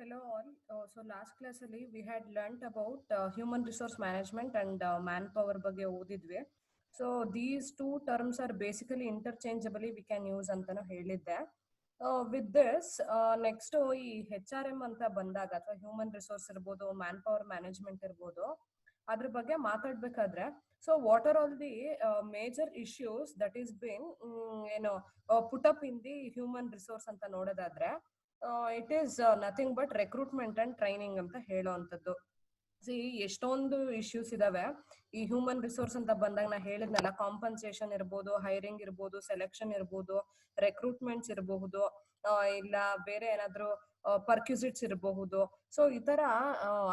Hello all. So last class ಅಲ್ಲಿ we had learnt about human resource management and manpower ಬಗ್ಗೆ ಓದಿದ್ವಿ. So these two terms are basically interchangeably we can use ಅಂತಾನು ಹೇಳಿದ್ದೆ. With this next ಈ HRM ಅಂತ ಬಂದಾಗ ಅಥವಾ human resource ಇರ್ಬೋದು man power management ಇರ್ಬೋದು ಅದ್ರ ಬಗ್ಗೆ ಮಾತಾಡ್ಬೇಕಾದ್ರೆ so what are all the major issues that is been ಏನು put up in the human resource ಅಂತ ನೋಡೋದಾದ್ರೆ it is nothing but recruitment and training ಅಂತ ಹೇಳೋವಂಥದ್ದು. ಸಿ ಎಷ್ಟೊಂದು ಇಶ್ಯೂಸ್ ಇದಾವೆ ಈ ಹ್ಯೂಮನ್ ರಿಸೋರ್ಸ್ ಅಂತ ಬಂದಾಗ ನಾ ಹೇಳಿದ್ನಲ್ಲ, ಕಾಂಪನ್ಸೇಷನ್ ಇರ್ಬೋದು, ಹೈರಿಂಗ್ ಇರ್ಬೋದು, ಸೆಲೆಕ್ಷನ್ ಇರ್ಬೋದು, ರೆಕ್ರೂಟ್ಮೆಂಟ್ಸ್ ಇರಬಹುದು, ಇಲ್ಲ ಬೇರೆ ಏನಾದ್ರು ಪರ್ಕ್ಯೂಸಿಟ್ಸ್ ಇರಬಹುದು. ಸೊ ಈ ತರ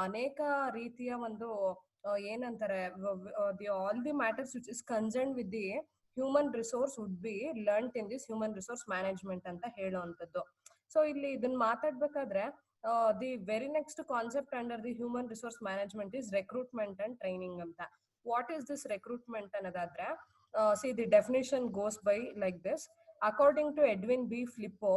ಅನೇಕ ರೀತಿಯ ಒಂದು ಏನಂತಾರೆ all the matters which is concern with the human resource would be learned in this human resource management ಅಂತ ಹೇಳುವಂಥದ್ದು. ಸೊ ಇಲ್ಲಿ ಇದನ್ನ ಮಾತಾಡ್ಬೇಕಾದ್ರೆ the very next concept under the human resource management is recruitment and training ಅಂತ. What is this recruitment ಅನ್ನೋದಾದ್ರೆ see the definition goes by like this. According to Edwin B Flippo,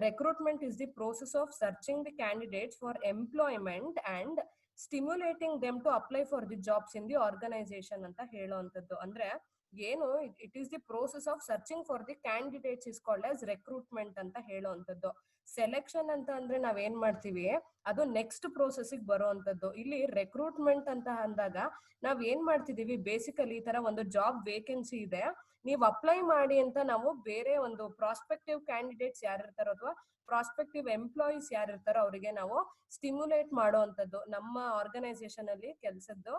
recruitment is the process of searching the candidates for employment and stimulating them to apply for the jobs in the organization ಅಂತ ಹೇಳುವಂಥದ್ದು. ಅಂದ್ರೆ ಏನು, it is the process of searching for the candidates is called as recruitment ಅಂತ ಹೇಳುವಂಥದ್ದು. Selection ಅಂತ ಅಂದ್ರೆ ನಾವ್ ಏನ್ ಮಾಡ್ತೀವಿ, ಅದು ನೆಕ್ಸ್ಟ್ ಪ್ರೋಸೆಸ್ ಬರುವಂತದ್ದು. ಇಲ್ಲಿ ರೆಕ್ರೂಟ್ಮೆಂಟ್ ಅಂತ ಅಂದಾಗ ನಾವ್ ಏನ್ ಮಾಡ್ತಿದೀವಿ, ಬೇಸಿಕಲಿ ಈ ತರ ಒಂದು ಜಾಬ್ ವೇಕೆನ್ಸಿ ಇದೆ, ನೀವ್ ಅಪ್ಲೈ ಮಾಡಿ ಅಂತ ನಾವು ಬೇರೆ ಒಂದು ಪ್ರಾಸ್ಪೆಕ್ಟಿವ್ ಕ್ಯಾಂಡಿಡೇಟ್ಸ್ ಯಾರಿರ್ತಾರೋ ಅಥವಾ ಪ್ರಾಸ್ಪೆಕ್ಟಿವ್ ಎಂಪ್ಲಾಯೀಸ್ ಯಾರಿರ್ತಾರೋ ಅವರಿಗೆ ನಾವು ಸ್ಟಿಮ್ಯುಲೇಟ್ ಮಾಡುವಂತದ್ದು. ನಮ್ಮ ಆರ್ಗನೈಸೇಷನ್ ಅಲ್ಲಿ ಕೆಲಸದ್ದು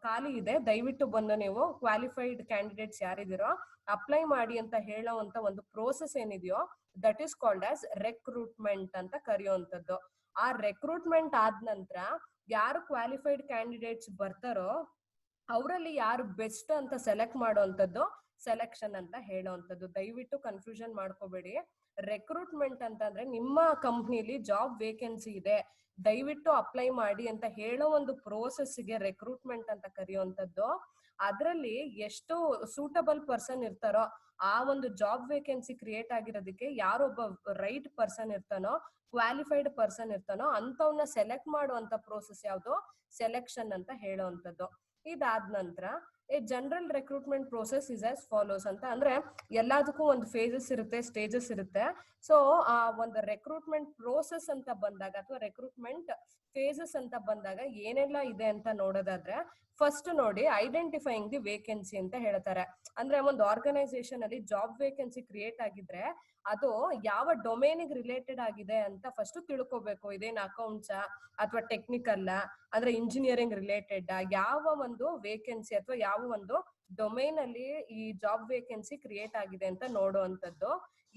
ಖಾಲಿ ಇದೆ, ದಯವಿಟ್ಟು ಬಂದು ನೀವು ಕ್ವಾಲಿಫೈಡ್ ಕ್ಯಾಂಡಿಡೇಟ್ಸ್ ಯಾರಿದಿರೋ ಅಪ್ಲೈ ಮಾಡಿ ಅಂತ ಹೇಳೋವಂತ ಒಂದು ಪ್ರೋಸೆಸ್ ಏನಿದೆಯೋ that is called as recruitment ಅಂತ ಕರೆಯುವಂಥದ್ದು. ಆ ರೆಕ್ರೂಟ್ಮೆಂಟ್ ಆದ ನಂತರ ಯಾರು ಕ್ವಾಲಿಫೈಡ್ ಕ್ಯಾಂಡಿಡೇಟ್ಸ್ ಬರ್ತಾರೋ ಅವರಲ್ಲಿ ಯಾರು ಬೆಸ್ಟ್ ಅಂತ ಸೆಲೆಕ್ಟ್ ಮಾಡುವಂಥದ್ದು ಸೆಲೆಕ್ಷನ್ ಅಂತ ಹೇಳುವಂಥದ್ದು. ದಯವಿಟ್ಟು ಕನ್ಫ್ಯೂಷನ್ ಮಾಡ್ಕೋಬೇಡಿ. ರೆಕ್ರೂಟ್ಮೆಂಟ್ ಅಂತಂದ್ರೆ ನಿಮ್ಮ ಕಂಪ್ನಿಲಿ ಜಾಬ್ ವೇಕೆನ್ಸಿ ಇದೆ, ದಯವಿಟ್ಟು ಅಪ್ಲೈ ಮಾಡಿ ಅಂತ ಹೇಳೋ ಒಂದು ಪ್ರೋಸೆಸ್ಗೆ ರೆಕ್ರೂಟ್ಮೆಂಟ್ ಅಂತ ಕರೆಯುವಂಥದ್ದು. ಅದರಲ್ಲಿ ಎಷ್ಟು ಸೂಟಬಲ್ ಪರ್ಸನ್ ಇರ್ತಾರೋ ಆ ಒಂದು ಜಾಬ್ ವೇಕೆನ್ಸಿ ಕ್ರಿಯೇಟ್ ಆಗಿರೋದಕ್ಕೆ ಯಾರೊಬ್ಬ ರೈಟ್ ಪರ್ಸನ್ ಇರ್ತಾನೋ, ಕ್ವಾಲಿಫೈಡ್ ಪರ್ಸನ್ ಇರ್ತಾನೋ ಅಂತವನ್ನ ಸೆಲೆಕ್ಟ್ ಮಾಡುವಂತ ಪ್ರೋಸೆಸ್ ಯಾವುದು, ಸೆಲೆಕ್ಷನ್ ಅಂತ ಹೇಳುವಂಥದ್ದು. ಇದಾದ ನಂತರ a general recruitment process is as follows ಅಂತ. ಅಂದ್ರೆ ಎಲ್ಲದಕ್ಕೂ ಒಂದು ಫೇಸಸ್ ಇರುತ್ತೆ, ಸ್ಟೇಜಸ್ ಇರುತ್ತೆ. ಸೊ ಆ ಒಂದು ರೆಕ್ರೂಟ್ಮೆಂಟ್ ಪ್ರೋಸೆಸ್ ಅಂತ ಬಂದಾಗ ಅಥವಾ ರೆಕ್ರೂಟ್ಮೆಂಟ್ ಫೇಸಸ್ ಅಂತ ಬಂದಾಗ ಏನೆಲ್ಲ ಇದೆ ಅಂತ ನೋಡೋದಾದ್ರೆ, ಫಸ್ಟ್ ನೋಡಿ ಐಡೆಂಟಿಫೈಯಿಂಗ್ ದಿ ವೇಕೆನ್ಸಿ ಅಂತ ಹೇಳ್ತಾರೆ. ಅಂದ್ರೆ ಒಂದು ಆರ್ಗನೈಸೇಷನ್ ಅಲ್ಲಿ ಜಾಬ್ ವೇಕೆನ್ಸಿ ಕ್ರಿಯೇಟ್ ಆಗಿದ್ರೆ ಅದು ಯಾವ ಡೊಮೇನಿಗೆ ರಿಲೇಟೆಡ್ ಆಗಿದೆ ಅಂತ ಫಸ್ಟ್ ತಿಳ್ಕೊಬೇಕು. ಇದೇನು ಅಕೌಂಟ್ಸ್ ಅಥವಾ ಟೆಕ್ನಿಕಲ್ ಅಂದ್ರೆ ಇಂಜಿನಿಯರಿಂಗ್ ರಿಲೇಟೆಡ್, ಯಾವ ಒಂದು ವೇಕೆನ್ಸಿ ಅಥವಾ ಯಾವ ಒಂದು ಡೊಮೇನ್ ಅಲ್ಲಿ ಈ ಜಾಬ್ ವೇಕೆನ್ಸಿ ಕ್ರಿಯೇಟ್ ಆಗಿದೆ ಅಂತ ನೋಡುವಂಥದ್ದು.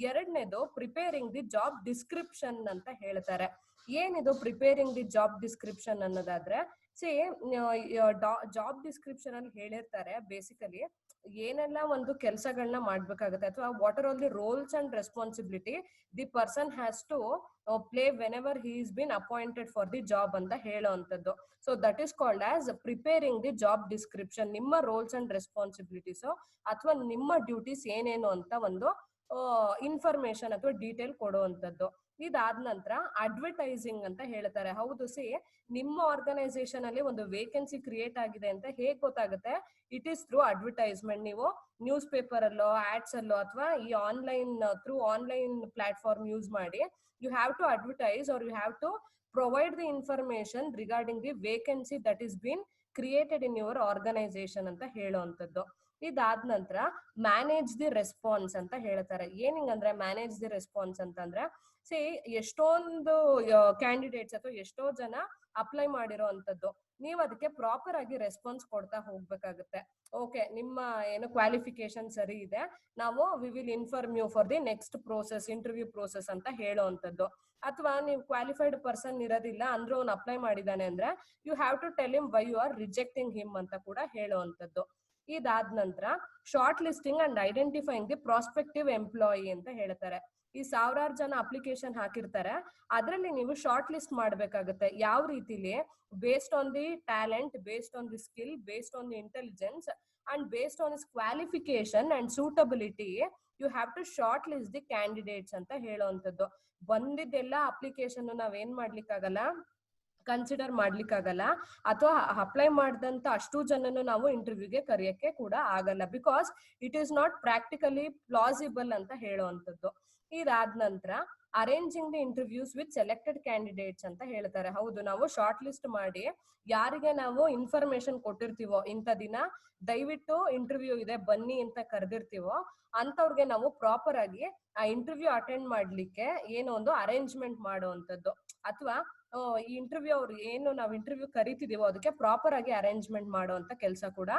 ಎರಡನೇದು ಪ್ರಿಪೇರಿಂಗ್ ದಿ ಜಾಬ್ ಡಿಸ್ಕ್ರಿಪ್ಷನ್ ಅಂತ ಹೇಳ್ತಾರೆ. ಏನಿದು ಪ್ರಿಪೇರಿಂಗ್ ದಿ ಜಾಬ್ ಡಿಸ್ಕ್ರಿಪ್ಷನ್ ಅನ್ನೋದಾದ್ರೆ, ಜಾಬ್ ಡಿಸ್ಕ್ರಿಪ್ಷನ್ ಅಲ್ಲಿ ಹೇಳಿರ್ತಾರೆ ಬೇಸಿಕಲಿ ಏನೆಲ್ಲ ಒಂದು ಕೆಲಸಗಳನ್ನ ಮಾಡ್ಬೇಕಾಗುತ್ತೆ ಅಥವಾ what are all the roles and responsibility the person has to play whenever he is been appointed for the job ಅಂತ ಹೇಳುವಂಥದ್ದು. So that is called as preparing the job description. ನಿಮ್ಮ roles and responsibilities ಅಥವಾ ನಿಮ್ಮ duties ಏನೇನು ಅಂತ ಒಂದು information ಅಥವಾ detail ಕೊಡುವಂಥದ್ದು. ಇದಾದ ನಂತರ ಅಡ್ವರ್ಟೈಸಿಂಗ್ ಅಂತ ಹೇಳ್ತಾರೆ. ಹೌದು, ಸಿ ನಿಮ್ಮ ಆರ್ಗನೈಸೇಷನ್ ಅಲ್ಲಿ ಒಂದು ವೇಕೆನ್ಸಿ ಕ್ರಿಯೇಟ್ ಆಗಿದೆ ಅಂತ ಹೇಗ್ ಗೊತ್ತಾಗುತ್ತೆ, ಇಟ್ ಈಸ್ ಥ್ರೂ ಅಡ್ವರ್ಟೈಸ್ಮೆಂಟ್. ನೀವು ನ್ಯೂಸ್ ಪೇಪರ್ ಅಲ್ಲೋ ಆಡ್ಸ್ ಅಲ್ಲೋ ಅಥವಾ ಈ online through online platform use ಮಾಡಿ you have to advertise or you have to provide the information regarding the vacancy that is been created in your organisation ಅಂತ ಹೇಳುವಂಥದ್ದು. ಇದಾದ ನಂತರ ಮ್ಯಾನೇಜ್ ದಿ ರೆಸ್ಪಾನ್ಸ್ ಅಂತ ಹೇಳ್ತಾರೆ. ಏನಿಂಗಂದ್ರೆ ಮ್ಯಾನೇಜ್ ದಿ ರೆಸ್ಪಾನ್ಸ್ ಅಂತಂದ್ರೆ, see ಎಷ್ಟೊಂದು ಕ್ಯಾಂಡಿಡೇಟ್ಸ್ ಅಥವಾ ಎಷ್ಟೋ ಜನ ಅಪ್ಲೈ ಮಾಡಿರೋ ಅಂಥದ್ದು, ನೀವು ಅದಕ್ಕೆ ಪ್ರಾಪರ್ ಆಗಿ ರೆಸ್ಪಾನ್ಸ್ ಕೊಡ್ತಾ ಹೋಗ್ಬೇಕಾಗುತ್ತೆ. ಓಕೆ, ನಿಮ್ಮ ಏನು ಕ್ವಾಲಿಫಿಕೇಶನ್ ಸರಿ ಇದೆ, ನಾವು we will inform you for the next process, interview process ಅಂತ ಹೇಳುವಂಥದ್ದು. ಅಥವಾ ನೀವು ಕ್ವಾಲಿಫೈಡ್ ಪರ್ಸನ್ ಇರೋದಿಲ್ಲ ಅಂದ್ರೂ ಅವ್ನು ಅಪ್ಲೈ ಮಾಡಿದಾನೆ ಅಂದ್ರೆ you have to tell him why you are rejecting him ಅಂತ ಕೂಡ ಹೇಳುವಂಥದ್ದು. ಇದಾದ ನಂತರ short listing and identifying the prospective employee ಅಂತ ಹೇಳ್ತಾರೆ. ಈ ಸಾವಿರಾರು ಜನ ಅಪ್ಲಿಕೇಶನ್ ಹಾಕಿರ್ತಾರೆ, ಅದರಲ್ಲಿ ನೀವು ಶಾರ್ಟ್ ಲಿಸ್ಟ್ ಮಾಡ್ಬೇಕಾಗುತ್ತೆ. ಯಾವ ರೀತಿಲಿ, based on the talent, based on the skill, based on the intelligence and based on his qualification and suitability, you have to short list the candidates ಅಂತ ಹೇಳುವಂಥದ್ದು. ಬಂದಿದ್ದೆಲ್ಲ ಅಪ್ಲಿಕೇಶನ್ ನಾವೇನ್ ಮಾಡ್ಲಿಕ್ಕಾಗಲ್ಲ, ಕನ್ಸಿಡರ್ ಮಾಡ್ಲಿಕ್ಕಾಗಲ್ಲ, ಅಥವಾ ಅಪ್ಲೈ ಮಾಡಿದಂತ ಅಷ್ಟು ಜನನು ನಾವು ಇಂಟರ್ವ್ಯೂಗೆ ಕರೆಯಕ್ಕೆ ಕೂಡ ಆಗಲ್ಲ, because it is not practically plausible ಅಂತ ಹೇಳುವಂಥದ್ದು. ಇದಾದ ನಂತರ arranging the interviews with selected candidates ಅಂತ ಹೇಳ್ತಾರೆ. ಹೌದು, ನಾವು ಶಾರ್ಟ್ ಲಿಸ್ಟ್ ಮಾಡಿ ಯಾರಿಗೆ ನಾವು ಇನ್ಫಾರ್ಮೇಶನ್ ಕೊಟ್ಟಿರ್ತೀವೋ, ಇಂಥ ದಿನ ದಯವಿಟ್ಟು ಇಂಟರ್ವ್ಯೂ ಇದೆ ಬನ್ನಿ ಅಂತ ಕರೆದಿರ್ತೀವೋ ಅಂತವ್ರಿಗೆ ನಾವು ಪ್ರಾಪರ್ ಆಗಿ ಆ ಇಂಟರ್ವ್ಯೂ ಅಟೆಂಡ್ ಮಾಡ್ಲಿಕ್ಕೆ ಏನೋ ಒಂದು ಅರೇಂಜ್ಮೆಂಟ್ ಮಾಡುವಂಥದ್ದು, ಅಥವಾ ಈ ಇಂಟರ್ವ್ಯೂ ಅವ್ರು ಏನು ನಾವು ಇಂಟರ್ವ್ಯೂ ಕರಿತಿದೀವೋ ಅದಕ್ಕೆ ಪ್ರಾಪರ್ ಆಗಿ ಅರೇಂಜ್ಮೆಂಟ್ ಮಾಡುವಂತ ಕೆಲಸ ಕೂಡ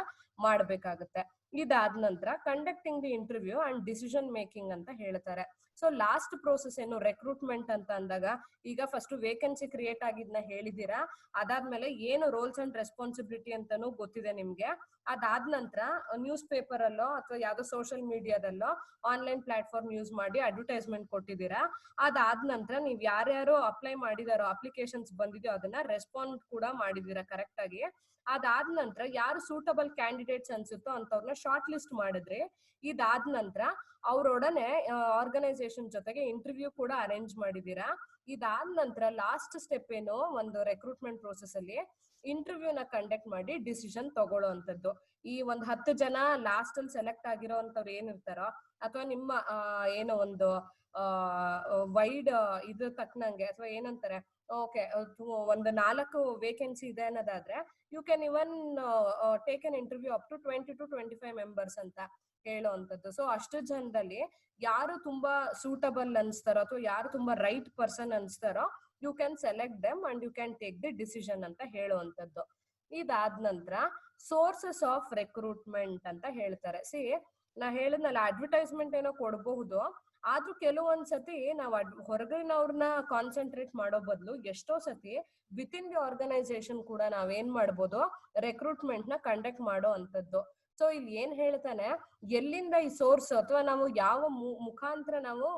ಮಾಡ್ಬೇಕಾಗುತ್ತೆ. ಇದಾದ ನಂತರ conducting the interview and decision making ಅಂತ ಹೇಳ್ತಾರೆ. ಸೊ ಲಾಸ್ಟ್ ಪ್ರೋಸೆಸ್ ಏನು, ರೆಕ್ರೂಟ್ಮೆಂಟ್ ಅಂತ ಅಂದಾಗ ಈಗ ಫಸ್ಟ್ ವೇಕೆನ್ಸಿ ಕ್ರಿಯೇಟ್ ಆಗಿದ್ನ ಹೇಳಿದೀರಾ, ಅದಾದ್ಮೇಲೆ ಏನು ರೋಲ್ಸ್ ಅಂಡ್ ರೆಸ್ಪಾನ್ಸಿಬಿಲಿಟಿ ಅಂತಾನು ಗೊತ್ತಿದೆ ನಿಮ್ಗೆ. ಅದಾದ ನಂತರ ನ್ಯೂಸ್ ಪೇಪರ್ ಅಲ್ಲೋ ಅಥವಾ ಯಾವ್ದೋ ಸೋಷಿಯಲ್ ಮೀಡಿಯಾದಲ್ಲೋ ಆನ್ಲೈನ್ ಪ್ಲಾಟ್ಫಾರ್ಮ್ ಯೂಸ್ ಮಾಡಿ ಅಡ್ವರ್ಟೈಸ್ಮೆಂಟ್ ಕೊಟ್ಟಿದ್ದೀರಾ. ಅದಾದ ನಂತರ ನೀವ್ ಯಾರ್ಯಾರು ಅಪ್ಲೈ ಮಾಡಿದಾರೋ, ಅಪ್ಲಿಕೇಶನ್ಸ್ ಬಂದಿದೆಯೋ ಅದನ್ನ ರೆಸ್ಪಾಂಡ್ ಕೂಡ ಮಾಡಿದೀರಾ ಕರೆಕ್ಟ್ ಆಗಿ. ಅದಾದ ನಂತರ ಯಾರು ಸೂಟಬಲ್ ಕ್ಯಾಂಡಿಡೇಟ್ಸ್ ಅನ್ಸುತ್ತೋ ಅಂತವ್ರನ್ನ ಶಾರ್ಟ್ ಲಿಸ್ಟ್ ಮಾಡಿದ್ರಿ. ಇದಾದ ನಂತರ ಅವರೊಡನೆ ಆರ್ಗನೈಸೇಷನ್ ಜೊತೆಗೆ ಇಂಟರ್ವ್ಯೂ ಕೂಡ ಅರೇಂಜ್ ಮಾಡಿದೀರಾ. ಇದಾದ ನಂತರ ಲಾಸ್ಟ್ ಸ್ಟೆಪ್ ಏನು, ಒಂದು ರೆಕ್ರೂಟ್ಮೆಂಟ್ ಪ್ರೋಸೆಸ್ ಅಲ್ಲಿ ಇಂಟರ್ವ್ಯೂನ ಕಂಡಕ್ಟ್ ಮಾಡಿ ಡಿಸಿಷನ್ ತಗೊಳ್ಳೋವಂಥದ್ದು. ಈ ಒಂದ್ 10 ಜನ ಲಾಸ್ಟ್ ಅಲ್ಲಿ ಸೆಲೆಕ್ಟ್ ಆಗಿರೋ ಅಂತವ್ರು ಏನಿರ್ತಾರೋ, ಅಥವಾ ನಿಮ್ಮ ಏನೋ ಒಂದು ವೈಡ್ ಇದು ತಕ್ಕನಂಗೆ, ಅಥವಾ ಏನಂತಾರೆ, ಓಕೆ ಒಂದು 4 ವೇಕೆನ್ಸಿ ಇದೆ ಅನ್ನೋದಾದ್ರೆ you can even take an interview up to 20 to 25 members ಅಂತ ಹೇಳುವಂಥದ್ದು. ಸೊ ಅಷ್ಟು ಜನದಲ್ಲಿ ಯಾರು ತುಂಬಾ ಸೂಟಬಲ್ ಅನ್ಸ್ತಾರೋ ಅಥವಾ ಯಾರು ತುಂಬಾ ರೈಟ್ ಪರ್ಸನ್ ಅನ್ಸ್ತಾರೋ you can select them and you can take the decision ಅಂತ ಹೇಳುವಂಥದ್ದು. ಇದಾದ ನಂತರ ಸೋರ್ಸಸ್ ಆಫ್ ರೆಕ್ರೂಟ್ಮೆಂಟ್ ಅಂತ ಹೇಳ್ತಾರೆ. ನಾ ಹೇಳಿದ್ನಲ್ಲ, ಅಡ್ವರ್ಟೈಸ್ಮೆಂಟ್ ಏನೋ ಕೊಡಬಹುದು, ಆದ್ರೂ ಕೆಲವೊಂದ್ಸತಿ ನಾವು ಹೊರಗಿನವ್ರನ್ನ ಕಾನ್ಸಂಟ್ರೇಟ್ ಮಾಡೋ ಬದಲು ಎಷ್ಟೋ ಸತಿ ವಿತ್ ಇನ್ ದಿ ಆರ್ಗನೈಸೇಷನ್ ಕೂಡ ನಾವೇನ್ ಮಾಡ್ಬೋದು, ರೆಕ್ರೂಟ್ಮೆಂಟ್ ನ ಕಂಡಕ್ಟ್ ಮಾಡೋ ಅಂತದ್ದು. ಸೊ ಇಲ್ಲಿ ಏನ್ ಹೇಳ್ತಾನೆ, ಎಲ್ಲಿಂದ ಈ ಸೋರ್ಸ್ ಅಥವಾ ನಾವು ಯಾವ ಮುಖಾಂತರ ನಾವು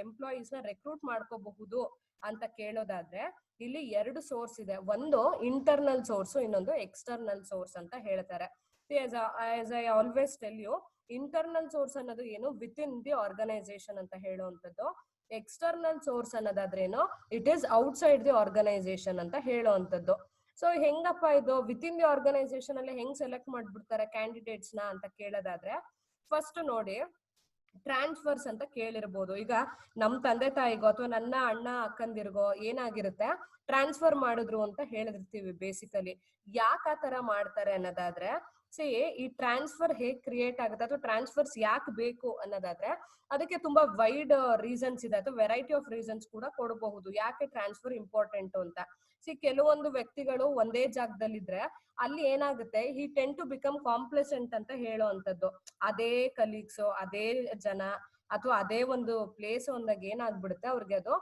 ಎಂಪ್ಲಾಯೀಸ್ ನ ರೆಕ್ರೂಟ್ ಮಾಡ್ಕೋಬಹುದು ಅಂತ ಕೇಳೋದಾದ್ರೆ ಇಲ್ಲಿ 2 ಸೋರ್ಸ್ ಇದೆ. ಒಂದು ಇಂಟರ್ನಲ್ ಸೋರ್ಸ್, ಇನ್ನೊಂದು ಎಕ್ಸ್ಟರ್ನಲ್ ಸೋರ್ಸ್ ಅಂತ ಹೇಳ್ತಾರೆ. As I always tell you, internal source ಅನ್ನೋದು ಏನು, ವಿತ್ ಇನ್ ದಿ ಆರ್ಗನೈಸೇಷನ್ ಅಂತ ಹೇಳುವಂಥದ್ದು. ಎಕ್ಸ್ಟರ್ನಲ್ ಸೋರ್ಸ್ ಅನ್ನೋದಾದ್ರೇನು, it is outside the organisation ಅಂತ ಹೇಳುವಂಥದ್ದು. ಸೊ ಹೆಂಗಪ್ಪ ಇದು ವಿತ್ ಇನ್ ದಿ ಆರ್ಗನೈಸೇಷನ್ ಅಲ್ಲಿ ಹೆಂಗ್ ಸೆಲೆಕ್ಟ್ ಮಾಡ್ಬಿಡ್ತಾರೆ ಕ್ಯಾಂಡಿಡೇಟ್ಸ್ ನ ಅಂತ ಕೇಳೋದಾದ್ರೆ, ಫಸ್ಟ್ ನೋಡಿ, ಟ್ರಾನ್ಸ್ಫರ್ಸ್ ಅಂತ ಕೇಳಿರ್ಬೋದು. ಈಗ ನಮ್ ತಂದೆ ತಾಯಿಗೋ ಅಥವಾ ನನ್ನ ಅಣ್ಣ ಅಕ್ಕಂದಿರ್ಗೋ ಏನಾಗಿರುತ್ತೆ, ಟ್ರಾನ್ಸ್ಫರ್ ಮಾಡಿದ್ರು ಅಂತ ಹೇಳಿರ್ತೀವಿ ಬೇಸಿಕಲಿ. ಯಾಕೆ ಆ ತರ ಮಾಡ್ತಾರೆ ಅನ್ನೋದಾದ್ರೆ, ಈ ಟ್ರಾನ್ಸ್ಫರ್ ಹೇಗ್ ಕ್ರಿಯೇಟ್ ಆಗುತ್ತೆ ಅಥವಾ ಟ್ರಾನ್ಸ್ಫರ್ಸ್ ಯಾಕೆ ಬೇಕು ಅನ್ನೋದಾದ್ರೆ ಅದಕ್ಕೆ ತುಂಬಾ ವೈಡ್ ರೀಸನ್ಸ್ ಇದೆ, ಅಥವಾ ವೆರೈಟಿ ಆಫ್ ರೀಸನ್ಸ್ ಕೂಡ ಕೊಡಬಹುದು ಯಾಕೆ ಟ್ರಾನ್ಸ್ಫರ್ ಇಂಪಾರ್ಟೆಂಟ್ ಅಂತ. ಕೆಲವೊಂದು ವ್ಯಕ್ತಿಗಳು ಒಂದೇ ಜಾಗದಲ್ಲಿದ್ರೆ ಅಲ್ಲಿ ಏನಾಗುತ್ತೆ, ಈ ಟೆನ್ ಟು ಬಿಕಮ್ ಕಾಂಪ್ಲೆಸೆಂಟ್ ಅಂತ ಹೇಳುವಂಥದ್ದು. ಅದೇ ಕಲೀಗ್ಸ್, ಅದೇ ಜನ ಅಥವಾ ಅದೇ ಒಂದು ಪ್ಲೇಸ್ ಒಂದಾಗ ಏನಾಗ್ಬಿಡುತ್ತೆ, ಅವ್ರಿಗೆ ಅದು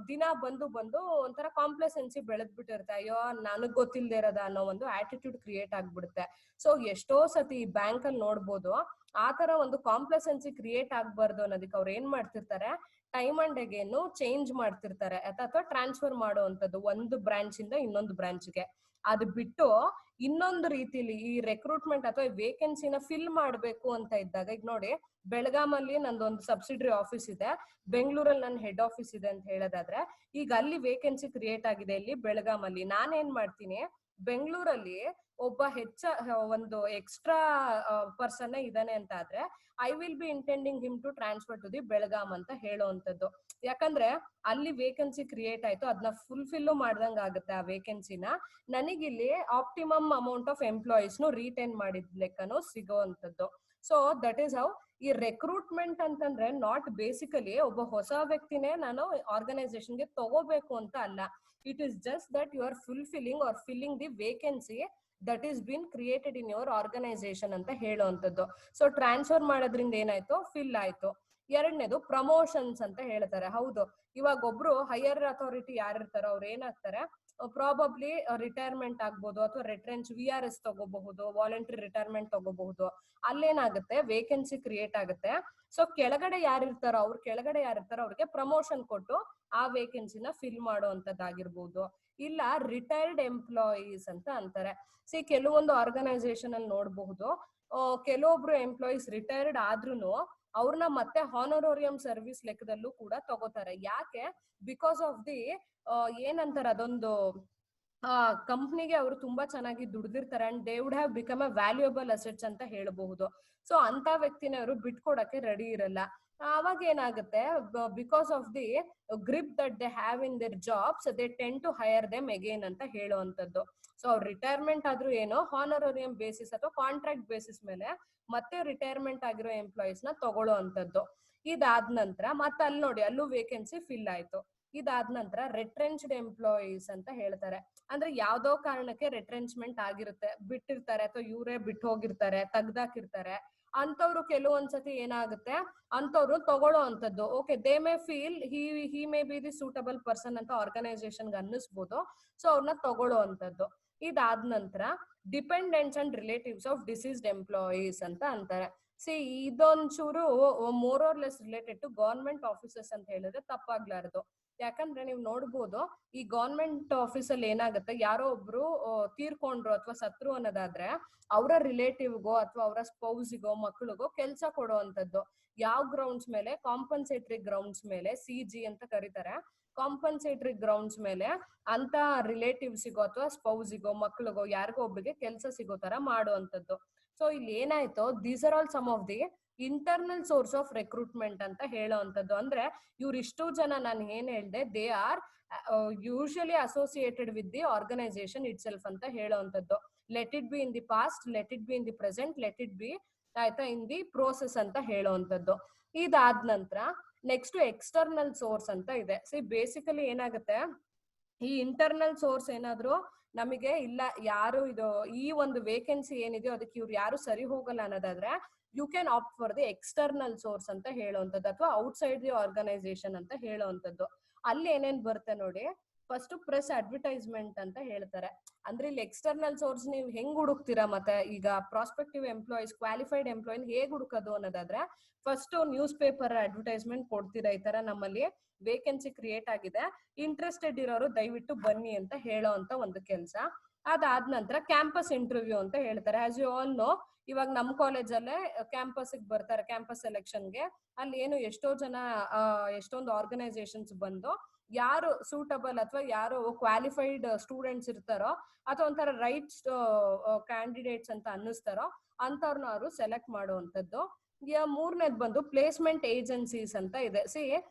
ದಿನ ಬಂದು ಒಂಥರ ಕಾಂಪ್ಲೆಸೆನ್ಸಿ ಬೆಳೆದ್ಬಿಟ್ಟಿರುತ್ತೆ. ಅಯ್ಯೋ ನನಗ್ ಗೊತ್ತಿಲ್ಲದೆ ಇರೋದ ಅನ್ನೋ ಒಂದು ಆಟಿಟ್ಯೂಡ್ ಕ್ರಿಯೇಟ್ ಆಗ್ಬಿಡುತ್ತೆ. ಸೊ ಎಷ್ಟೋ ಸತಿ ಬ್ಯಾಂಕ್ ಅಲ್ಲಿ ನೋಡ್ಬೋದು, ಆತರ ಒಂದು ಕಾಂಪ್ಲೆಸೆನ್ಸಿ ಕ್ರಿಯೇಟ್ ಆಗ್ಬಾರ್ದು ಅನ್ನೋದಕ್ಕೆ ಅವ್ರು ಏನ್ ಮಾಡ್ತಿರ್ತಾರೆ, ಟೈಮ್ ಅಂಡ್ ಅಗೇನ್ ಚೇಂಜ್ ಮಾಡ್ತಿರ್ತಾರೆ ಅಥವಾ ಟ್ರಾನ್ಸ್ಫರ್ ಮಾಡುವಂಥದ್ದು ಒಂದು ಬ್ರಾಂಚ್ ಇಂದ ಇನ್ನೊಂದು ಬ್ರಾಂಚ್ಗೆ. ಅದು ಬಿಟ್ಟು ಇನ್ನೊಂದು ರೀತಿಲಿ ಈ ರೆಕ್ರೂಟ್ಮೆಂಟ್ ಅಥವಾ ವೇಕೆನ್ಸಿನ ಫಿಲ್ ಮಾಡ್ಬೇಕು ಅಂತ ಇದ್ದಾಗ, ಈಗ ನೋಡಿ ಬೆಳಗಾಮಲ್ಲಿ ನಂದೊಂದು ಸಬ್ಸಿಡರಿ ಆಫೀಸ್ ಇದೆ, ಬೆಂಗಳೂರಲ್ಲಿ ನನ್ನ ಹೆಡ್ ಆಫೀಸ್ ಇದೆ ಅಂತ ಹೇಳೋದಾದ್ರೆ, ಈಗ ಅಲ್ಲಿ ವೇಕೆನ್ಸಿ ಕ್ರಿಯೇಟ್ ಆಗಿದೆ ಇಲ್ಲಿ ಬೆಳಗಾಮಲ್ಲಿ. ನಾನೇನ್ ಮಾಡ್ತೀನಿ, ಬೆಂಗಳೂರಲ್ಲಿ ಒಬ್ಬ ಒಂದು ಎಕ್ಸ್ಟ್ರಾ ಪರ್ಸನ್ ಇದಾನೆ ಅಂತ ಆದ್ರೆ I will be intending him to transfer to the Belgaum ಅಂತ ಹೇಳುವಂಥದ್ದು. ಯಾಕಂದ್ರೆ ಅಲ್ಲಿ ವೇಕೆನ್ಸಿ ಕ್ರಿಯೇಟ್ ಆಯ್ತು, ಅದನ್ನ ಫುಲ್ಫಿಲ್ ಮಾಡ್ದಂಗ ಆಗುತ್ತೆ ಆ ವೇಕೆನ್ಸಿನ. ನನಗಿಲ್ಲಿ ಆಪ್ಟಿಮಮ್ ಅಮೌಂಟ್ ಆಫ್ ಎಂಪ್ಲಾಯೀಸ್ ನು ರೀಟೈನ್ ಮಾಡಿದ ಲೆಕ್ಕನು ಸಿಗೋವಂಥದ್ದು. ಸೊ ದಟ್ ಈಸ್ ಹೌ ಈ ರೆಕ್ರೂಟ್ಮೆಂಟ್ ಅಂತಂದ್ರೆ ನಾಟ್ ಬೇಸಿಕಲಿ ಒಬ್ಬ ಹೊಸ ವ್ಯಕ್ತಿನೇ ನಾನು ಆರ್ಗನೈಸೇಷನ್ಗೆ ತಗೋಬೇಕು ಅಂತ ಅಲ್ಲ. It is just that you are fulfilling or filling the vacancy that is been created in your organisation ಅಂತ ಹೇಳುವಂಥದ್ದು. ಸೊ ಟ್ರಾನ್ಸ್ಫರ್ ಮಾಡೋದ್ರಿಂದ ಏನಾಯ್ತು, ಫಿಲ್ ಆಯ್ತು. ಎರಡನೇದು ಪ್ರಮೋಷನ್ಸ್ ಅಂತ ಹೇಳ್ತಾರೆ. ಹೌದು, ಇವಾಗ ಒಬ್ರು ಹೈಯರ್ ಅಥಾರಿಟಿ ಯಾರಿರ್ತಾರೋ ಅವ್ರು ಏನಾಗ್ತಾರೆ, ಪ್ರಾಬಬ್ಲಿ ರಿಟೈರ್ಮೆಂಟ್ ಆಗ್ಬೋದು ಅಥವಾ ರಿಟ್ರೆಂಚ್ VRS ತಗೋಬಹುದು, ವಾಲಂಟ್ರಿ ರಿಟೈರ್ಮೆಂಟ್ ತಗೋಬಹುದು. ಅಲ್ಲೇನಾಗುತ್ತೆ, ವೇಕೆನ್ಸಿ ಕ್ರಿಯೇಟ್ ಆಗುತ್ತೆ. ಸೊ ಕೆಳಗಡೆ ಯಾರಿರ್ತಾರೋ ಅವ್ರಿಗೆ ಪ್ರಮೋಷನ್ ಕೊಟ್ಟು ಆ ವೇಕೆನ್ಸಿನ ಫಿಲ್ ಮಾಡುವಂತದ್ದಾಗಿರ್ಬೋದು. ಇಲ್ಲ ರಿಟೈರ್ಡ್ ಎಂಪ್ಲಾಯೀಸ್ ಅಂತ ಅಂತಾರೆ. ಕೆಲವೊಂದು ಆರ್ಗನೈಸೇಷನ್ ಅಲ್ಲಿ ನೋಡಬಹುದು, ಕೆಲವೊಬ್ರು ಎಂಪ್ಲಾಯೀಸ್ ರಿಟೈರ್ಡ್ ಆದ್ರೂನು ಅವ್ರನ್ನ ಮತ್ತೆ ಹಾನರೋರಿಯಂ ಸರ್ವಿಸ್ ಲೆಕ್ಕದಲ್ಲೂ ಕೂಡ ತಗೋತಾರೆ. ಯಾಕೆ? ಬಿಕಾಸ್ ಆಫ್ ದಿ ಏನಂತಾರೆ ಅದೊಂದು ಕಂಪ್ನಿಗೆ ಅವರು ತುಂಬಾ ಚೆನ್ನಾಗಿ ದುಡ್ದಿರ್ತಾರೆ and they would have become a valuable assets ಅಂತ ಹೇಳಬಹುದು. ಸೊ ಅಂತ ವ್ಯಕ್ತಿನ ಅವರು ಬಿಟ್ಕೊಡಕ್ಕೆ ರೆಡಿ ಇರಲ್ಲ. ಅವಾಗ ಏನಾಗುತ್ತೆ, because of the grip that they have in their jobs they tend to hire them again ಅಂತ ಹೇಳುವಂತದ್ದು. ಸೊ ಅವ್ರ ರಿಟೈರ್ಮೆಂಟ್ ಆದ್ರೂ ಏನೋ ಹಾನರೋರಿಯಂ ಬೇಸಿಸ್ ಅಥವಾ ಕಾಂಟ್ರಾಕ್ಟ್ ಬೇಸಿಸ್ ಮೇಲೆ ಮತ್ತೆ ರಿಟೈರ್ಮೆಂಟ್ ಆಗಿರೋ ಎಂಪ್ಲಾಯೀಸ್ ನ ತಗೊಳ್ಳೋ ಅಂತದ್ದು. ಇದಾದ ನಂತರ ಮತ್ತೆ ಅಲ್ಲಿ ನೋಡಿ ಅಲ್ಲೂ ವೇಕೆನ್ಸಿ ಫಿಲ್ ಆಯ್ತು. ಇದಾದ ನಂತರ ರೆಟ್ರೆಂಚ್ಡ್ ಎಂಪ್ಲಾಯೀಸ್ ಅಂತ ಹೇಳ್ತಾರೆ. ಅಂದ್ರೆ ಯಾವ್ದೋ ಕಾರಣಕ್ಕೆ ರೆಟ್ರೆಂಚ್ಮೆಂಟ್ ಆಗಿರುತ್ತೆ, ಬಿಟ್ಟಿರ್ತಾರೆ ಅಥವಾ ಇವರೇ ಬಿಟ್ಟು ಹೋಗಿರ್ತಾರೆ, ತೆಗ್ದಾಕಿರ್ತಾರೆ. ಅಂತವ್ರು ಕೆಲವೊಂದ್ಸತಿ ಏನಾಗುತ್ತೆ, ಅಂತವ್ರು ತಗೊಳ್ಳೋ ಅಂತದ್ದು. Okay, they may feel he may be the suitable person ಅಂತ ಆರ್ಗನೈಸೇಷನ್ ಅನ್ನಿಸ್ಬೋದು. ಸೊ ಅವ್ರನ್ನ ತಗೊಳ್ಳೋ ಅಂತದ್ದು. ಇದಾದ ನಂತರ dependents and relatives of deceased employees ಅಂತ ಅಂತಾರೆ. ಸಿ ಇದೊಂಚೂರು more or less related to government offices ಅಂತ ಹೇಳಿದ್ರೆ ತಪ್ಪಾಗ್ಲಾರದು. ಯಾಕಂದ್ರೆ ನೀವು ನೋಡ್ಬೋದು, ಈ ಗವರ್ಮೆಂಟ್ ಆಫೀಸಲ್ಲಿ ಏನಾಗುತ್ತೆ, ಯಾರೋ ಒಬ್ರು ತೀರ್ಕೊಂಡ್ರು ಅಥವಾ ಸತ್ರು ಅನ್ನೋದಾದ್ರೆ ಅವರ ರಿಲೇಟಿವ್ಗೋ ಅಥವಾ ಅವರ ಸ್ಪೌಸಿಗೋ ಮಕ್ಕಳಿಗೋ ಕೆಲಸ ಕೊಡೋ ಅಂತದ್ದು. ಯಾವ ಗ್ರೌಂಡ್ಸ್ ಮೇಲೆ? ಕಾಂಪನ್ಸೇಟರಿ ಗ್ರೌಂಡ್ಸ್ ಮೇಲೆ, CG ಅಂತ ಕರೀತಾರೆ. ಕಾಂಪನ್ಸೇಟರಿ ಗ್ರೌಂಡ್ಸ್ ಮೇಲೆ ಅಂತ ರಿಲೇಟಿವ್ಸಿಗೋ ಅಥವಾ ಸ್ಪೌಸಿಗೋ ಮಕ್ಕಳಿಗೋ ಯಾರಿಗೋ ಒಬ್ರಿಗೆ ಕೆಲಸ ಸಿಗೋ ತರ ಮಾಡುವಂತದ್ದು. ಸೊ ಇಲ್ಲಿ ಏನಾಯ್ತು, these are all some of the internal source of recruitment ಅಂತ ಹೇಳೋ ಅಂತದ್ದು. ಅಂದ್ರೆ ಇವ್ರಿಷ್ಟು ಜನ ನಾನು ಏನ್ ಹೇಳ್ದೆ, they are usually associated with the organisation itself ಅಂತ ಹೇಳೋ ಅಂತದ್ದು. Let it be in the past, let it be in the present, let it be ಆಯ್ತಾ ಇನ್ ದಿ ಪ್ರೋಸೆಸ್ ಅಂತ ಹೇಳೋ ಅಂತದ್ದು. ಇದಾದ ನಂತರ ನೆಕ್ಸ್ಟ್ ಎಕ್ಸ್ಟರ್ನಲ್ ಸೋರ್ಸ್ ಅಂತ ಇದೆ. ಸಿ ಬೇಸಿಕಲಿ ಏನಾಗುತ್ತೆ, ಈ ಇಂಟರ್ನಲ್ ಸೋರ್ಸ್ ಏನಾದ್ರು ನಮಗೆ ಇಲ್ಲ, ಯಾರು ಇದು ಈ ಒಂದು ವೇಕೆನ್ಸಿ ಏನಿದೆಯೋ ಅದಕ್ಕೆ ಇವ್ರು ಯಾರು ಸರಿ ಹೋಗಲ್ಲ ಅನ್ನೋದಾದ್ರೆ you can opt for the external source ಅಂತ ಹೇಳುವಂಥದ್ದು ಅಥವಾ ಔಟ್ಸೈಡ್ ದಿ ಆರ್ಗನೈಸೇಷನ್ ಅಂತ ಹೇಳುವಂಥದ್ದು. ಅಲ್ಲಿ ಏನೇನ್ ಬರುತ್ತೆ ನೋಡಿ, ಫಸ್ಟ್ ಪ್ರೆಸ್ ಅಡ್ವರ್ಟೈಸ್ಮೆಂಟ್ ಅಂತ ಹೇಳ್ತಾರೆ. ಅಂದ್ರೆ ಇಲ್ಲಿ ಎಕ್ಸ್ಟರ್ನಲ್ ಸೋರ್ಸ್ ನೀವು ಹೆಂಗ್ ಹುಡುಕ್ತೀರಾ, ಮತ್ತೆ ಈಗ ಪ್ರಾಸ್ಪೆಕ್ಟಿವ್ ಎಂಪ್ಲಾಯೀಸ್, ಕ್ವಾಲಿಫೈಡ್ ಎಂಪ್ಲಾಯ್ ಹೇಗ್ ಹುಡುಕೋದು ಅನ್ನೋದಾದ್ರೆ ಫಸ್ಟ್ ನ್ಯೂಸ್ ಪೇಪರ್ ಅಡ್ವರ್ಟೈಸ್ಮೆಂಟ್ ಕೊಡ್ತೀರಾ, ಈ ತರ ನಮ್ಮಲ್ಲಿ ವೇಕೆನ್ಸಿ ಕ್ರಿಯೇಟ್ ಆಗಿದೆ, ಇಂಟ್ರೆಸ್ಟೆಡ್ ಇರೋರು ದಯವಿಟ್ಟು ಬನ್ನಿ ಅಂತ ಹೇಳೋ ಅಂತ ಒಂದು ಕೆಲಸ. ಅದಾದ ನಂತರ ಕ್ಯಾಂಪಸ್ ಇಂಟರ್ವ್ಯೂ ಅಂತ ಹೇಳ್ತಾರೆ. ಆಸ್ ಯು ಆಲ್ ನೋ, ಇವಾಗ ನಮ್ಮ ಕಾಲೇಜಲ್ಲೇ ಕ್ಯಾಂಪಸ್ ಬರ್ತಾರೆ, ಕ್ಯಾಂಪಸ್ ಸೆಲೆಕ್ಷನ್ಗೆ. ಅಲ್ಲಿ ಏನು ಎಷ್ಟೋ ಜನ ಎಷ್ಟೊಂದು ಆರ್ಗನೈಸೇಷನ್ಸ್ ಬಂದು ಯಾರು ಸೂಟಬಲ್ ಅಥವಾ ಯಾರು ಕ್ವಾಲಿಫೈಡ್ ಸ್ಟೂಡೆಂಟ್ಸ್ ಇರ್ತಾರೋ ಅಥವಾ ಒಂಥರ ರೈಟ್ಸ್ ಕ್ಯಾಂಡಿಡೇಟ್ಸ್ ಅಂತ ಅನ್ನಿಸ್ತಾರೋ ಅಂತವ್ರನ್ನ ಅವರು ಸೆಲೆಕ್ಟ್ ಮಾಡುವಂಥದ್ದು. ಮೂರನೇದು ಬಂದು ಪ್ಲೇಸ್ಮೆಂಟ್ ಏಜೆನ್ಸೀಸ್ ಅಂತ ಇದೆ. See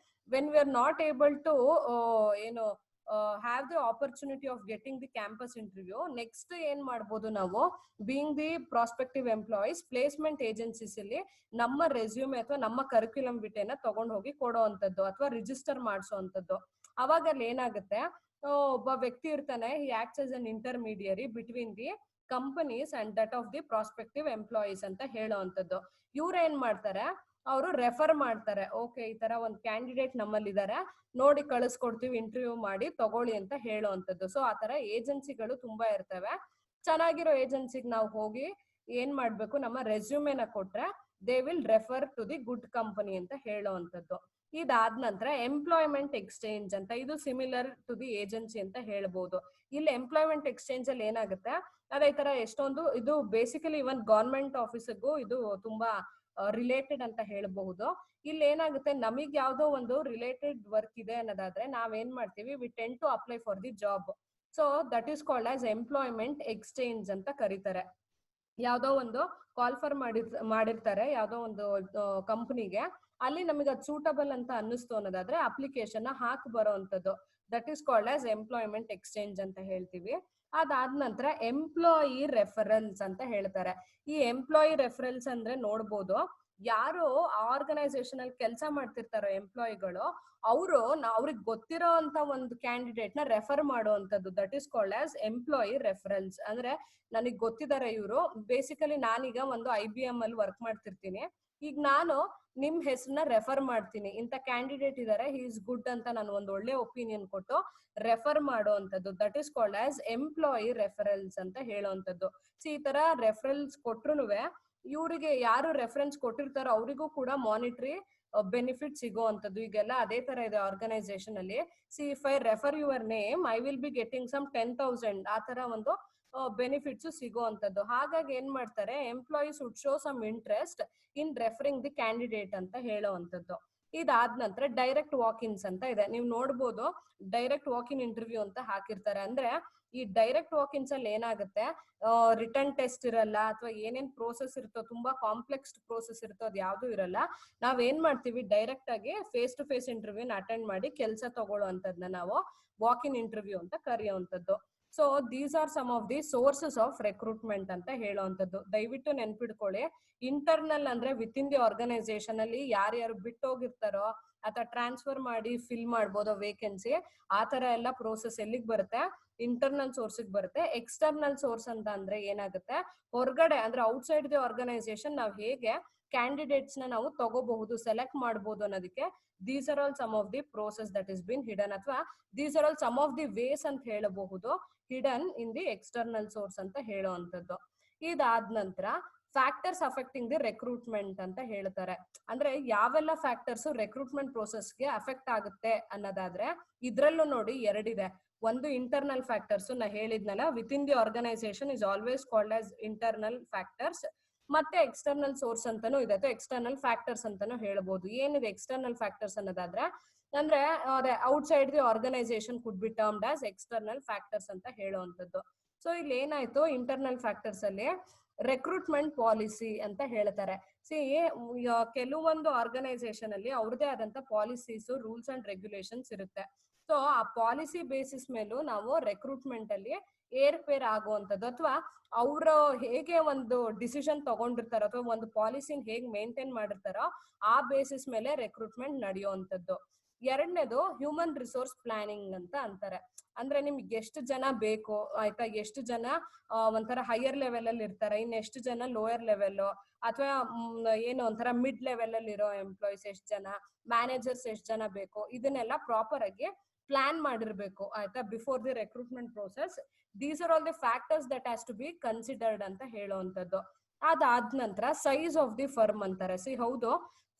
when we are not able to ಏನು have the opportunity of getting the campus interview, next ಏನ್ ಮಾಡ್ಬೋದು ನಾವು, being the prospective employees, placement agencies ಅಲ್ಲಿ ನಮ್ಮ ರೆಸ್ಯೂಮೆ ಅಥವಾ ನಮ್ಮ ಕರಿಕ್ಯುಲಮ್ ಬಿಟೇನ ತಗೊಂಡ್ ಹೋಗಿ ಕೊಡೋ ಅಂತದ್ದು ಅಥವಾ ರಿಜಿಸ್ಟರ್ ಮಾಡಿಸೋ ಅಂತದ್ದು. ಅವಾಗ ಅಲ್ಲಿ ಏನಾಗುತ್ತೆ, ಒಬ್ಬ ವ್ಯಕ್ತಿ ಇರ್ತಾನೆ, he acts as an intermediary between the companies and that of the prospective employees ಅಂತ ಹೇಳೋ ಅಂತದ್ದು. ಇವ್ರು ಏನ್ ಮಾಡ್ತಾರೆ, ಅವರು ರೆಫರ್ ಮಾಡ್ತಾರೆ, ಓಕೆ ಈ ತರ ಒಂದು ಕ್ಯಾಂಡಿಡೇಟ್ ನಮ್ಮಲ್ಲಿ ಇದಾರೆ, ನೋಡಿ ಕಳಿಸ್ಕೊಡ್ತೀವಿ, ಇಂಟರ್ವ್ಯೂ ಮಾಡಿ ತಗೊಳ್ಳಿ ಅಂತ ಹೇಳೋ ಅಂತದ್ದು. ಸೊ ಆ ತರ ಏಜೆನ್ಸಿಗಳು ತುಂಬಾ ಇರ್ತವೆ. ಚೆನ್ನಾಗಿರೋ ಏಜೆನ್ಸಿಗೆ ನಾವು ಹೋಗಿ ಏನ್ ಮಾಡ್ಬೇಕು, ನಮ್ಮ ರೆಸ್ಯೂಮೆನ ಕೊಟ್ರೆ they will refer to the good company ಅಂತ ಹೇಳೋ ಅಂತದ್ದು. ಇದಾದ ನಂತರ ಎಂಪ್ಲಾಯ್ಮೆಂಟ್ ಎಕ್ಸ್ಚೇಂಜ್ ಅಂತ, ಇದು ಸಿಮಿಲರ್ ಟು ದಿ ಏಜೆನ್ಸಿ ಅಂತ ಹೇಳ್ಬೋದು. ಇಲ್ಲಿ ಎಂಪ್ಲಾಯ್ಮೆಂಟ್ ಎಕ್ಸ್ಚೇಂಜ್ ಅಲ್ಲಿ ಏನಾಗುತ್ತೆ, ಅದೇ ತರ ಎಷ್ಟೊಂದು ಇದು ಬೇಸಿಕಲಿ ಇವನ್ ಗವರ್ಮೆಂಟ್ ಆಫೀಸ್ಗೂ ಇದು ತುಂಬಾ ರಿಲೇಟೆಡ್ ಅಂತ ಹೇಳಬಹುದು. ಇಲ್ಲಿ ಏನಾಗುತ್ತೆ, ನಮಗ್ ಯಾವ್ದೋ ಒಂದು ರಿಲೇಟೆಡ್ ವರ್ಕ್ ಇದೆ ಅನ್ನೋದಾದ್ರೆ ನಾವೇನ್ ಮಾಡ್ತೀವಿ, we tend to apply for the job. So that is called as employment exchange ಅಂತ ಕರೀತಾರೆ. ಯಾವ್ದೋ ಒಂದು ಕಾಲ್ಫರ್ ಮಾಡಿರ್ತಾರೆ ಯಾವ್ದೋ ಒಂದು ಕಂಪನಿಗೆ, ಅಲ್ಲಿ ನಮಗೆ ಅದು ಸೂಟಬಲ್ ಅಂತ ಅನ್ನಿಸ್ತು ಅನ್ನೋದಾದ್ರೆ ಅಪ್ಲಿಕೇಶನ್ ಹಾಕಿ ಬರೋ ಅಂತದ್ದು. That is called as employment exchange ಅಂತ ಹೇಳ್ತೀವಿ. ಅದಾದ ನಂತರ ಎಂಪ್ಲಾಯಿ ರೆಫರಲ್ಸ್ ಅಂತ ಹೇಳ್ತಾರೆ. ಈ ಎಂಪ್ಲಾಯಿ ರೆಫರಲ್ಸ್ ಅಂದ್ರೆ ನೋಡ್ಬೋದು, ಯಾರು ಆರ್ಗನೈಸೇಷನ್ ಅಲ್ಲಿ ಕೆಲಸ ಮಾಡ್ತಿರ್ತಾರೋ ಎಂಪ್ಲಾಯಿಗಳು, ಅವರು ಅವ್ರಿಗೆ ಗೊತ್ತಿರೋ ಅಂತ ಒಂದು ಕ್ಯಾಂಡಿಡೇಟ್ ನ ರೆಫರ್ ಮಾಡುವಂತದ್ದು. That is called as employee referrals. ಅಂದ್ರೆ ನನಗ್ ಗೊತ್ತಿದ್ದಾರೆ ಇವರು, ಬೇಸಿಕಲಿ ನಾನೀಗ ಒಂದು IBM ಅಲ್ಲಿ ವರ್ಕ್ ಮಾಡ್ತಿರ್ತೀನಿ, ಈಗ ನಾನು ನಿಮ್ ಹೆಸರನ್ನ ರೆಫರ್ ಮಾಡ್ತೀನಿ, ಇಂತ ಕ್ಯಾಂಡಿಡೇಟ್ ಇದಾರೆ, ಹಿ ಇಸ್ ಗುಡ್ ಅಂತ ನಾನು ಒಂದು ಒಳ್ಳೆ ಒಪಿನಿಯನ್ ಕೊಟ್ಟು ರೆಫರ್ ಮಾಡುವಂತದ್ದು. That is called as employee referrals ಅಂತ ಹೇಳುವಂತದ್ದು. ಸೊ ಈ ತರ ರೆಫರಲ್ಸ್ ಕೊಟ್ರುನುವೆ ಇವರಿಗೆ ಯಾರು ರೆಫರೆನ್ಸ್ ಕೊಟ್ಟಿರ್ತಾರೋ ಅವರಿಗೂ ಕೂಡ ಮಾನಿಟರಿ ಬೆನಿಫಿಟ್ ಸಿಗೋವಂಥದ್ದು. ಈಗೆಲ್ಲ ಅದೇ ತರ ಇದೆ ಆರ್ಗನೈಸೇಷನ್ ಅಲ್ಲಿ. See if I refer your name, I will be getting some 10,000 ಆ ತರ ಒಂದು ಬೆನಿಫಿಟ್ಸ್ ಸಿಗುವಂತದ್ದು. ಹಾಗಾಗಿ ಏನ್ ಮಾಡ್ತಾರೆ, employees would show some interest in referring the candidate ಅಂತ ಹೇಳುವಂತದ್ದು. ಇದಾದ ನಂತರ ಡೈರೆಕ್ಟ್ ವಾಕ್-ಇನ್ಸ್ ಅಂತ ಇದೆ. ನೀವು ನೋಡ್ಬೋದು, ಡೈರೆಕ್ಟ್ ವಾಕ್-ಇನ್ ಇಂಟರ್ವ್ಯೂ ಅಂತ ಹಾಕಿರ್ತಾರೆ. ಅಂದ್ರೆ ಈ ಡೈರೆಕ್ಟ್ ವಾಕ್-ಇನ್ಸ್ ಅಲ್ಲಿ ಏನಾಗುತ್ತೆ, ರಿಟರ್ನ್ ಟೆಸ್ಟ್ ಇರಲ್ಲ, ಅಥವಾ ಏನೇನ್ ಪ್ರೋಸೆಸ್ ಇರುತ್ತೋ, ತುಂಬಾ ಕಾಂಪ್ಲೆಕ್ಸ್ ಪ್ರೋಸೆಸ್ ಇರುತ್ತೋ ಅದು ಯಾವ್ದು ಇರಲ್ಲ. ನಾವ್ ಏನ್ ಮಾಡ್ತೀವಿ, ಡೈರೆಕ್ಟ್ ಆಗಿ ಫೇಸ್ ಟು ಫೇಸ್ ಇಂಟರ್ವ್ಯೂನ ಅಟೆಂಡ್ ಮಾಡಿ ಕೆಲಸ ತಗೊಳ್ಳುವಂತದ್ನ ನಾವು ವಾಕ್-ಇನ್ ಇಂಟರ್ವ್ಯೂ ಅಂತ ಕರೆಯುವಂತದ್ದು. So these are some of the sources of recruitment ಅಂತ ಹೇಳುವಂತದ್ದು. ದಯವಿಟ್ಟು ನೆನ್ಪಿಡ್ಕೊಳ್ಳಿ, ಇಂಟರ್ನಲ್ ಅಂದ್ರೆ ವಿತ್ ಇನ್ ದಿ ಆರ್ಗನೈಸೇಷನ್ ಅಲ್ಲಿ ಯಾರ್ಯಾರು ಬಿಟ್ಟೋಗಿರ್ತಾರೋ ಅಥವಾ ಟ್ರಾನ್ಸ್ಫರ್ ಮಾಡಿ ಫಿಲ್ ಮಾಡ್ಬೋದೋ ವೇಕೆನ್ಸಿ, ಆ ತರ ಎಲ್ಲ ಪ್ರೋಸೆಸ್ ಎಲ್ಲಿಗೆ ಬರುತ್ತೆ, ಇಂಟರ್ನಲ್ ಸೋರ್ಸ್ ಬರುತ್ತೆ. ಎಕ್ಸ್ಟರ್ನಲ್ ಸೋರ್ಸ್ ಅಂತ ಅಂದ್ರೆ ಏನಾಗುತ್ತೆ, ಹೊರಗಡೆ ಅಂದ್ರೆ ಔಟ್ಸೈಡ್ ದಿ ಆರ್ಗನೈಸೇಷನ್ ನಾವ್ ಹೇಗೆ ಕ್ಯಾಂಡಿಡೇಟ್ಸ್ ನಾವು ತಗೋಬಹುದು, ಸೆಲೆಕ್ಟ್ ಮಾಡಬಹುದು ಅನ್ನೋದಕ್ಕೆ these are all some of the process that is been hidden, ಅಥವಾ these are all some of the ways ಅಂತ ಹೇಳಬಹುದು hidden in the external source ಅಂತ ಹೇಳುವಂತದ್ದು. ಇದಾದ ನಂತರ ಫ್ಯಾಕ್ಟರ್ಸ್ ಅಫೆಕ್ಟಿಂಗ್ ದಿ ರೆಕ್ರೂಟ್ಮೆಂಟ್ ಅಂತ ಹೇಳ್ತಾರೆ. ಅಂದ್ರೆ ಯಾವೆಲ್ಲ ಫ್ಯಾಕ್ಟರ್ಸ್ ರೆಕ್ರೂಟ್ಮೆಂಟ್ ಪ್ರೋಸೆಸ್ಗೆ ಅಫೆಕ್ಟ್ ಆಗುತ್ತೆ ಅನ್ನೋದಾದ್ರೆ, ಇದ್ರಲ್ಲೂ ನೋಡಿ ಎರಡಿದೆ. ಒಂದು ಇಂಟರ್ನಲ್ ಫ್ಯಾಕ್ಟರ್ಸ್, ನಾ ಹೇಳಿದ್ನಲ್ಲ, within the organisation is always called as internal factors. ಮತ್ತೆ ಎಕ್ಸ್ಟರ್ನಲ್ ಸೋರ್ಸ್ ಅಂತಾನು ಇದೆ, ಅಥವಾ ಎಕ್ಸ್ಟರ್ನಲ್ ಫ್ಯಾಕ್ಟರ್ಸ್ ಅಂತಾನು ಹೇಳ್ಬೋದು. ಏನಿದೆ ಎಕ್ಸ್ಟರ್ನಲ್ ಫ್ಯಾಕ್ಟರ್ಸ್ ಅನ್ನೋದಾದ್ರೆ, ಅಂದ್ರೆ ಅದೇ outside the organisation could be termed as external factors ಅಂತ ಹೇಳುವಂತದ್ದು. ಸೊ ಇಲ್ಲಿ ಏನಾಯ್ತು, ಇಂಟರ್ನಲ್ ಫ್ಯಾಕ್ಟರ್ಸ್ ಅಲ್ಲಿ ರೆಕ್ರೂಟ್ಮೆಂಟ್ ಪಾಲಿಸಿ ಅಂತ ಹೇಳ್ತಾರೆ. ಸಿ, ಕೆಲವೊಂದು ಆರ್ಗನೈಸೇಷನ್ ಅಲ್ಲಿ ಅವ್ರದೇ ಆದಂತ ಪಾಲಿಸೀಸ್, ರೂಲ್ಸ್ ಅಂಡ್ ರೆಗ್ಯುಲೇಷನ್ಸ್ ಇರುತ್ತೆ. ಸೊ ಆ ಪಾಲಿಸಿ ಬೇಸಿಸ್ ಮೇಲೂ ನಾವು ರೆಕ್ರೂಟ್ಮೆಂಟ್ ಅಲ್ಲಿ ಏರ್ಪೇರ್ ಆಗುವಂಥದ್ದು, ಅಥವಾ ಅವರು ಹೇಗೆ ಒಂದು ಡಿಸಿಷನ್ ತಗೊಂಡಿರ್ತಾರೋ ಅಥವಾ ಒಂದು ಪಾಲಿಸಿನ ಹೇಗೆ ಮೇಂಟೈನ್ ಮಾಡಿರ್ತಾರೋ ಆ ಬೇಸಿಸ್ ಮೇಲೆ ರೆಕ್ರೂಟ್ಮೆಂಟ್ ನಡೆಯುವಂಥದ್ದು. ಎರಡನೇದು ಹ್ಯೂಮನ್ ರಿಸೋರ್ಸ್ ಪ್ಲಾನಿಂಗ್ ಅಂತ ಅಂತಾರೆ. ಅಂದ್ರೆ ನಿಮ್ಗೆ ಎಷ್ಟು ಜನ ಬೇಕು, ಆಯ್ತಾ, ಎಷ್ಟು ಜನ ಒಂಥರ ಹೈಯರ್ ಲೆವೆಲ್ ಅಲ್ಲಿ ಇರ್ತಾರೆ, ಇನ್ನೆಷ್ಟು ಜನ ಲೋಯರ್ ಲೆವೆಲ್, ಅಥವಾ ಏನು ಒಂಥರ ಮಿಡ್ ಲೆವೆಲ್ ಅಲ್ಲಿ ಇರೋ ಎಂಪ್ಲಾಯೀಸ್ ಎಷ್ಟು ಜನ, ಮ್ಯಾನೇಜರ್ಸ್ ಎಷ್ಟು ಜನ ಬೇಕು, ಇದನ್ನೆಲ್ಲ ಪ್ರಾಪರ್ ಆಗಿ ಪ್ಲಾನ್ ಮಾಡಿರ್ಬೇಕು, ಆಯ್ತಾ, before the recruitment process. These are all the factors that has to be considered ಅಂತ ಹೇಳುವಂತದ್ದು. ಅದಾದ ನಂತರ ಸೈಜ್ ಆಫ್ ದಿ ಫರ್ಮ್ ಅಂತಾರೆ. ಸಿ, ಹೌದು,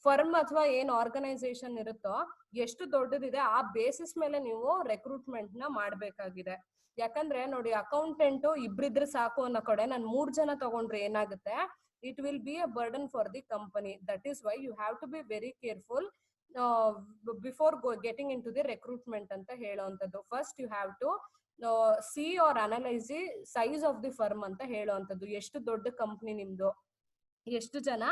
ಫರ್ಮ್ ಅಥವಾ ಏನ್ ಆರ್ಗನೈಸೇಷನ್ ಇರುತ್ತೋ ಎಷ್ಟು ದೊಡ್ಡದಿದೆ ಆ ಬೇಸಿಸ್ ಮೇಲೆ ನೀವು ರೆಕ್ರೂಟ್ಮೆಂಟ್ ನ ಮಾಡ್ಬೇಕಾಗಿದೆ. ಯಾಕಂದ್ರೆ ನೋಡಿ, ಅಕೌಂಟೆಂಟ್ ಇಬ್ರಿದ್ರೆ ಸಾಕು ಅನ್ನೋ ಕಡೆ ನಾನು 3 ಜನ ತಗೊಂಡ್ರೆ ಏನಾಗುತ್ತೆ, it will be a burden for the company. That is why you have to be very careful before getting into the recruitment ಅಂತ ಹೇಳುವಂತದ್ದು. First you have to see or analyse the size of the firm ಅಂತ ಹೇಳುವಂತದ್ದು. ಎಷ್ಟು ದೊಡ್ಡ company ನಿಮ್ದು, ಎಷ್ಟು ಜನ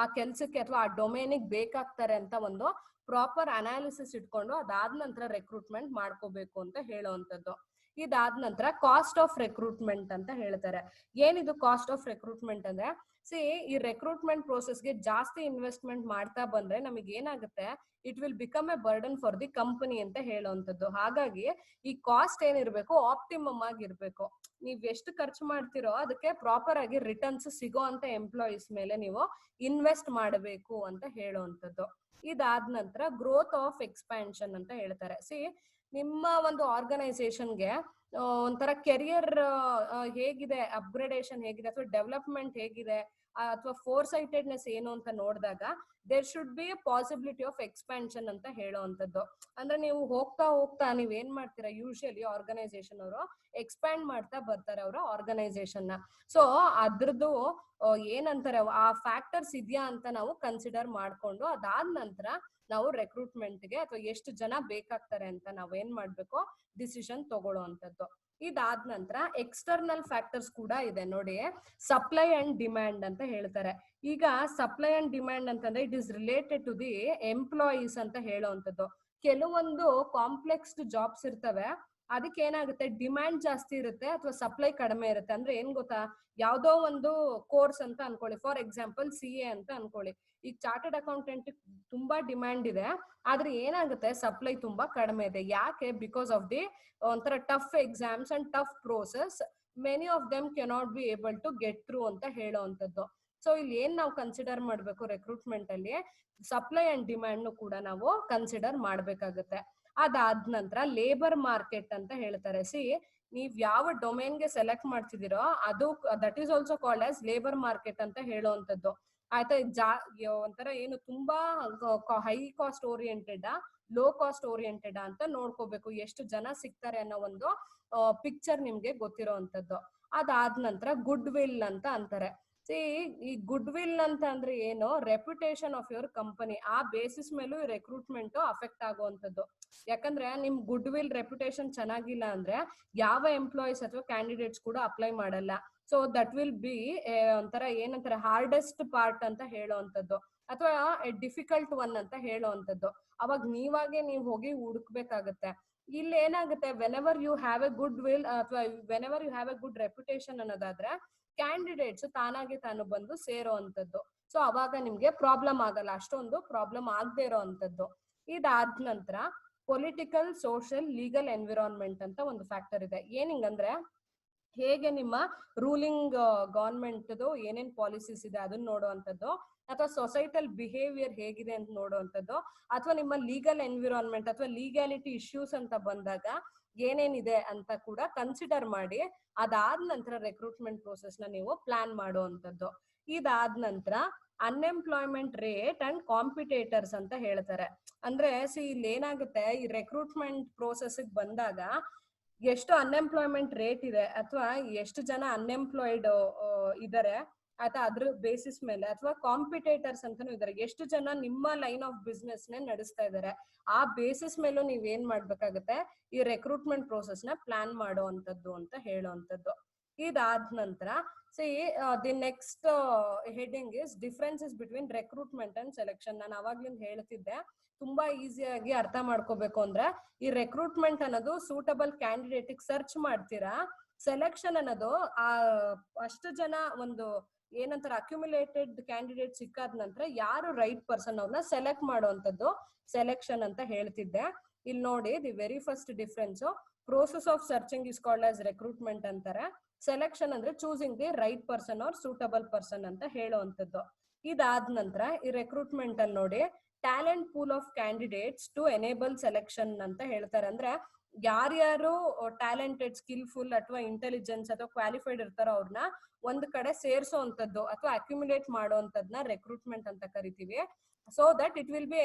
ಆ ಕೆಲ್ಸಕ್ಕೆ ಅಥವಾ ಆ ಡೊಮೇನಿಗೆ ಬೇಕಾಗ್ತಾರೆ ಅಂತ ಒಂದು ಪ್ರಾಪರ್ ಅನಾಲಿಸಿಸ್ ಇಟ್ಕೊಂಡು ಅದಾದ ನಂತರ ರೆಕ್ರೂಟ್ಮೆಂಟ್ ಮಾಡ್ಕೋಬೇಕು ಅಂತ ಹೇಳುವಂತದ್ದು. ಇದಾದ ನಂತರ ಕಾಸ್ಟ್ ಆಫ್ ರೆಕ್ರೂಟ್ಮೆಂಟ್ ಅಂತ ಹೇಳ್ತಾರೆ. ಏನಿದು ಕಾಸ್ಟ್ ಆಫ್ ರೆಕ್ರೂಟ್ಮೆಂಟ್ ಅಂದ್ರೆ, ಸಿ, ಈ ರೆಕ್ರೂಟ್ಮೆಂಟ್ ಪ್ರೋಸೆಸ್ಗೆ ಜಾಸ್ತಿ ಇನ್ವೆಸ್ಟ್ಮೆಂಟ್ ಮಾಡ್ತಾ ಬಂದ್ರೆ ನಮಗೆ ಏನಾಗುತ್ತೆ, it will become A burden for the company ಅಂತ ಹೇಳುವಂತದ್ದು. ಹಾಗಾಗಿ ಈ ಕಾಸ್ಟ್ ಏನಿರ್ಬೇಕು, ಆಪ್ಟಿಮಮ್ ಆಗಿರ್ಬೇಕು. ನೀವ್ ಎಷ್ಟು ಖರ್ಚು ಮಾಡ್ತಿರೋ ಅದಕ್ಕೆ ಪ್ರಾಪರ್ ಆಗಿ ರಿಟರ್ನ್ಸ್ ಸಿಗೋ ಅಂತ ಎಂಪ್ಲಾಯೀಸ್ ಮೇಲೆ ನೀವು ಇನ್ವೆಸ್ಟ್ ಮಾಡಬೇಕು ಅಂತ ಹೇಳುವಂತದ್ದು. ಇದಾದ ನಂತರ ಗ್ರೋತ್ ಆಫ್ ಎಕ್ಸ್ಪ್ಯಾನ್ಷನ್ ಅಂತ ಹೇಳ್ತಾರೆ. ಸಿ, ನಿಮ್ಮ ಒಂದು ಆರ್ಗನೈಸೇಷನ್ಗೆ ಒಂಥರ ಕೆರಿಯರ್ ಹೇಗಿದೆ, ಅಪ್ಗ್ರೇಡೇಷನ್ ಹೇಗಿದೆ, ಅಥವಾ ಡೆವಲಪ್ಮೆಂಟ್ ಹೇಗಿದೆ, ಅಥವಾ ಫೋರ್ ಸೈಟೆಡ್ನೆಸ್ ಏನು ಅಂತ ನೋಡಿದಾಗ there should be a possibility of expansion ಅಂತ ಹೇಳುವಂತದ್ದು. ಅಂದ್ರೆ ನೀವು ಹೋಗ್ತಾ ಹೋಗ್ತಾ ನೀವ್ ಏನ್ ಮಾಡ್ತೀರಾ, ಯೂಶಲಿ ಆರ್ಗನೈಸೇಷನ್ ಅವರು ಎಕ್ಸ್ಪ್ಯಾಂಡ್ ಮಾಡ್ತಾ ಬರ್ತಾರೆ ಅವರ ಆರ್ಗನೈಸೇಷನ್ ನ. ಸೊ ಅದ್ರದ್ದು ಏನಂತಾರೆ, ಆ ಫ್ಯಾಕ್ಟರ್ಸ್ ಇದೆಯಾ ಅಂತ ನಾವು ಕನ್ಸಿಡರ್ ಮಾಡ್ಕೊಂಡು ಅದಾದ ನಂತರ ನಾವು ರೆಕ್ರೂಟ್ಮೆಂಟ್ಗೆ ಅಥವಾ ಎಷ್ಟು ಜನ ಬೇಕಾಗ್ತಾರೆ ಅಂತ ನಾವು ಏನ್ ಮಾಡ್ಬೇಕು, ಡಿಸಿಷನ್ ತಗೊಳ್ಳುವಂತದ್ದು. ಇದಾದ ನಂತರ ಎಕ್ಸ್ಟರ್ನಲ್ ಫ್ಯಾಕ್ಟರ್ಸ್ ಕೂಡ ಇದೆ ನೋಡಿ, ಸಪ್ಲೈ ಅಂಡ್ ಡಿಮ್ಯಾಂಡ್ ಅಂತ ಹೇಳ್ತಾರೆ. ಈಗ ಸಪ್ಲೈ ಅಂಡ್ ಡಿಮ್ಯಾಂಡ್ ಅಂತಂದ್ರೆ it is related to the employees ಅಂತ ಹೇಳುವಂತದ್ದು. ಕೆಲವೊಂದು ಕಾಂಪ್ಲೆಕ್ಸ್ ಜಾಬ್ಸ್ ಇರ್ತವೆ, ಅದಕ್ಕೆ ಏನಾಗುತ್ತೆ, ಡಿಮ್ಯಾಂಡ್ ಜಾಸ್ತಿ ಇರುತ್ತೆ ಅಥವಾ ಸಪ್ಲೈ ಕಡಿಮೆ ಇರುತ್ತೆ. ಅಂದ್ರೆ ಏನ್ ಗೊತ್ತಾ, ಯಾವ್ದೋ ಒಂದು ಕೋರ್ಸ್ ಅಂತ ಅನ್ಕೊಳ್ಳಿ, ಫಾರ್ ಎಕ್ಸಾಂಪಲ್ CA ಅಂತ ಅನ್ಕೊಳ್ಳಿ. ಈಗ ಚಾರ್ಟರ್ಡ್ ಅಕೌಂಟೆಂಟ್ ತುಂಬಾ ಡಿಮ್ಯಾಂಡ್ ಇದೆ, ಆದ್ರೆ ಏನಾಗುತ್ತೆ, ಸಪ್ಲೈ ತುಂಬಾ ಕಡಿಮೆ ಇದೆ. ಯಾಕೆ? ಬಿಕಾಸ್ ಆಫ್ ದಿ ಒಂಥರ tough exams and tough process, many of them cannot be able to get through ಅಂತ ಹೇಳುವಂತದ್ದು. ಸೊ ಇಲ್ಲಿ ಏನ್ ನಾವು ಕನ್ಸಿಡರ್ ಮಾಡ್ಬೇಕು ರೆಕ್ರೂಟ್ಮೆಂಟ್ ಅಲ್ಲಿ, ಸಪ್ಲೈ ಅಂಡ್ ಡಿಮ್ಯಾಂಡ್ ಕೂಡ ನಾವು ಕನ್ಸಿಡರ್ ಮಾಡ್ಬೇಕಾಗುತ್ತೆ. ಅದಾದ ನಂತರ ಲೇಬರ್ ಮಾರ್ಕೆಟ್ ಅಂತ ಹೇಳ್ತಾರೆ. ಸಿ, ನೀವ್ ಯಾವ ಡೊಮೇನ್ಗೆ ಸೆಲೆಕ್ಟ್ ಮಾಡ್ತಿದ್ದೀರೋ ಅದು that is also called as labour market ಅಂತ ಹೇಳುವಂತದ್ದು. ಆಯ್ತಾ, ಒಂಥರ ಏನು ತುಂಬಾ high cost oriented, low cost oriented ಅಂತ ನೋಡ್ಕೋಬೇಕು. ಎಷ್ಟು ಜನ ಸಿಗ್ತಾರೆ ಅನ್ನೋ ಒಂದು ಪಿಕ್ಚರ್ ನಿಮ್ಗೆ ಗೊತ್ತಿರೋವಂಥದ್ದು. ಅದಾದ ನಂತರ ಗುಡ್ ವಿಲ್ ಅಂತ ಅಂತಾರೆ. ಈ ಗುಡ್ ವಿಲ್ ಅಂತ ಅಂದ್ರೆ ಏನು, ರೆಪ್ಯುಟೇಷನ್ ಆಫ್ ಯುವರ್ ಕಂಪನಿ, ಆ ಬೇಸಿಸ್ ಮೇಲೂ ರೆಕ್ರೂಟ್ಮೆಂಟ್ ಅಫೆಕ್ಟ್ ಆಗುವಂತದ್ದು. ಯಾಕಂದ್ರೆ ನಿಮ್ ಗುಡ್ ವಿಲ್ ರೆಪ್ಯುಟೇಷನ್ ಚೆನ್ನಾಗಿಲ್ಲ ಅಂದ್ರೆ ಯಾವ ಎಂಪ್ಲಾಯೀಸ್ ಅಥವಾ ಕ್ಯಾಂಡಿಡೇಟ್ಸ್ ಕೂಡ ಅಪ್ಲೈ ಮಾಡಲ್ಲ. ಸೊ ದಟ್ ವಿಲ್ ಬಿ ಒಂಥರ ಏನಂತಾರೆ ಹಾರ್ಡೆಸ್ಟ್ ಪಾರ್ಟ್ ಅಂತ ಹೇಳುವಂಥದ್ದು, ಅಥವಾ ಡಿಫಿಕಲ್ಟ್ ಒನ್ ಅಂತ ಹೇಳುವಂಥದ್ದು. ಅವಾಗ ನೀವಾಗೆ ನೀವು ಹೋಗಿ ಹುಡುಕ್ಬೇಕಾಗತ್ತೆ. ಇಲ್ಲಿ ಏನಾಗುತ್ತೆ, whenever you have a goodwill ಅಥವಾ whenever you have a good reputation ಅನ್ನೋದಾದ್ರೆ ಕ್ಯಾಂಡಿಡೇಟ್ಸ್ ತಾನಾಗೆ ತಾನು ಬಂದು ಸೇರೋ ಅಂತದ್ದು. ಸೊ ಅವಾಗ ನಿಮ್ಗೆ ಪ್ರಾಬ್ಲಮ್ ಆಗಲ್ಲ, ಅಷ್ಟೊಂದು ಪ್ರಾಬ್ಲಮ್ ಆಗದೆ ಇರೋ ಅಂತದ್ದು. ಇದಾದ ನಂತರ ಪೊಲಿಟಿಕಲ್, ಸೋಷಿಯಲ್, ಲೀಗಲ್ ಎನ್ವಿರಾನ್ಮೆಂಟ್ ಅಂತ ಒಂದು ಫ್ಯಾಕ್ಟರ್ ಇದೆ. ಏನಿಂಗಂದ್ರೆ ಹೇಗೆ ನಿಮ್ಮ ರೂಲಿಂಗ್ ಗವರ್ಮೆಂಟ್ ಏನೇನ್ ಪಾಲಿಸೀಸ್ ಇದೆ ಅದನ್ನ ನೋಡುವಂಥದ್ದು, ಅಥವಾ ಸೊಸೈಟಲ್ ಬಿಹೇವಿಯರ್ ಹೇಗಿದೆ ಅಂತ ನೋಡುವಂಥದ್ದು, ಅಥವಾ ನಿಮ್ಮ ಲೀಗಲ್ ಎನ್ವಿರಾನ್ಮೆಂಟ್ ಅಥವಾ ಲೀಗಾಲಿಟಿ ಇಶ್ಯೂಸ್ ಅಂತ ಬಂದಾಗ ಏನೇನಿದೆ ಅಂತ ಕೂಡ ಕನ್ಸಿಡರ್ ಮಾಡಿ ಅದಾದ ನಂತರ ರೆಕ್ರೂಟ್ಮೆಂಟ್ ಪ್ರೋಸೆಸ್ ನ ನೀವು ಪ್ಲಾನ್ ಮಾಡುವಂಥದ್ದು. ಇದಾದ ನಂತರ ಅನ್ಎಂಪ್ಲಾಯ್ಮೆಂಟ್ ರೇಟ್ ಅಂಡ್ ಕಾಂಪಿಟೇಟರ್ಸ್ ಅಂತ ಹೇಳ್ತಾರೆ. ಅಂದ್ರೆ ಇಲ್ಲಿ ಏನಾಗುತ್ತೆ, ಈ ರೆಕ್ರೂಟ್ಮೆಂಟ್ ಪ್ರೋಸೆಸ್ ಬಂದಾಗ ಎಷ್ಟು ಅನ್ಎಂಪ್ಲಾಯ್ಮೆಂಟ್ ರೇಟ್ ಇದೆ ಅಥವಾ ಎಷ್ಟು ಜನ ಅನ್ಎಂಪ್ಲಾಯ್ಡ್ ಇದಾರೆ ಅಥವಾ ಅದ್ರ ಬೇಸಿಸ್ ಮೇಲೆ, ಅಥವಾ ಕಾಂಪಿಟೇಟರ್ಸ್ ಅಂತಾನು ಇದಾರೆ, ಎಷ್ಟು ಜನ ನಿಮ್ಮ ಲೈನ್ ಆಫ್ ಬಿಸ್ನೆಸ್ ನೇ ನಡೆಸ್ತಾ ಇದಾರೆ, ಆ ಬೇಸಿಸ್ ಮೇಲೂ ನೀವ್ ಏನ್ ಮಾಡ್ಬೇಕಾಗತ್ತೆ, ಈ ರೆಕ್ರೂಟ್ಮೆಂಟ್ ಪ್ರೋಸೆಸ್ ನ ಪ್ಲಾನ್ ಮಾಡುವಂತದ್ದು ಅಂತ ಹೇಳುವಂತದ್ದು. ಇದಾದ ನಂತರ the next heading is differences between recruitment and selection. ನಾನು ಅವಾಗ್ಲಿಂದ ಹೇಳ್ತಿದ್ದೆ, ತುಂಬಾ ಈಸಿಯಾಗಿ ಅರ್ಥ ಮಾಡ್ಕೋಬೇಕು ಅಂದ್ರೆ ಈ ರೆಕ್ರೂಟ್ಮೆಂಟ್ ಅನ್ನೋದು ಸೂಟಬಲ್ ಕ್ಯಾಂಡಿಡೇಟ್ ಸರ್ಚ್ ಮಾಡ್ತೀರಾ, ಸೆಲೆಕ್ಷನ್ ಅನ್ನೋದು ಅಷ್ಟು ಜನ ಒಂದು ಏನಂತಾರೆ ಅಕ್ಯುಮುಲೇಟೆಡ್ ಕ್ಯಾಂಡಿಡೇಟ್ ಸಿಕ್ಕಾದ ನಂತರ ಯಾರು ರೈಟ್ ಪರ್ಸನ್ ಅವ್ರನ್ನ ಸೆಲೆಕ್ಟ್ ಮಾಡುವಂತದ್ದು ಸೆಲೆಕ್ಷನ್ ಅಂತ ಹೇಳ್ತಿದ್ದೆ. ಇಲ್ಲಿ ನೋಡಿ, the very first difference, process of searching is called as recruitment ಅಂತಾರೆ. ಸೆಲೆಕ್ಷನ್ ಅಂದ್ರೆ choosing the right person or suitable person ಅಂತ ಹೇಳುವಂತದ್ದು. ಇದಾದ ನಂತರ ಈ ರೆಕ್ರೂಟ್ಮೆಂಟ್ ಅಲ್ಲಿ ನೋಡಿ, talent pool of candidates to enable selection ಅಂತ ಹೇಳ್ತಾರೆ. ಅಂದ್ರೆ ಯಾರ್ಯಾರು ಟ್ಯಾಲೆಂಟೆಡ್, ಸ್ಕಿಲ್ಫುಲ್ ಅಥವಾ ಇಂಟೆಲಿಜೆನ್ಸ್ ಅಥವಾ ಕ್ವಾಲಿಫೈಡ್ ಇರ್ತಾರೋ ಅವ್ರನ್ನ ಒಂದ್ ಕಡೆ ಸೇರ್ಸೋಂಥದ್ದು ಅಥವಾ ಅಕ್ಯುಮುಲೇಟ್ ಮಾಡೋಂಥದ್ನ ರೆಕ್ರೂಟ್ಮೆಂಟ್ ಅಂತ ಕರಿತೀವಿ. So that it will be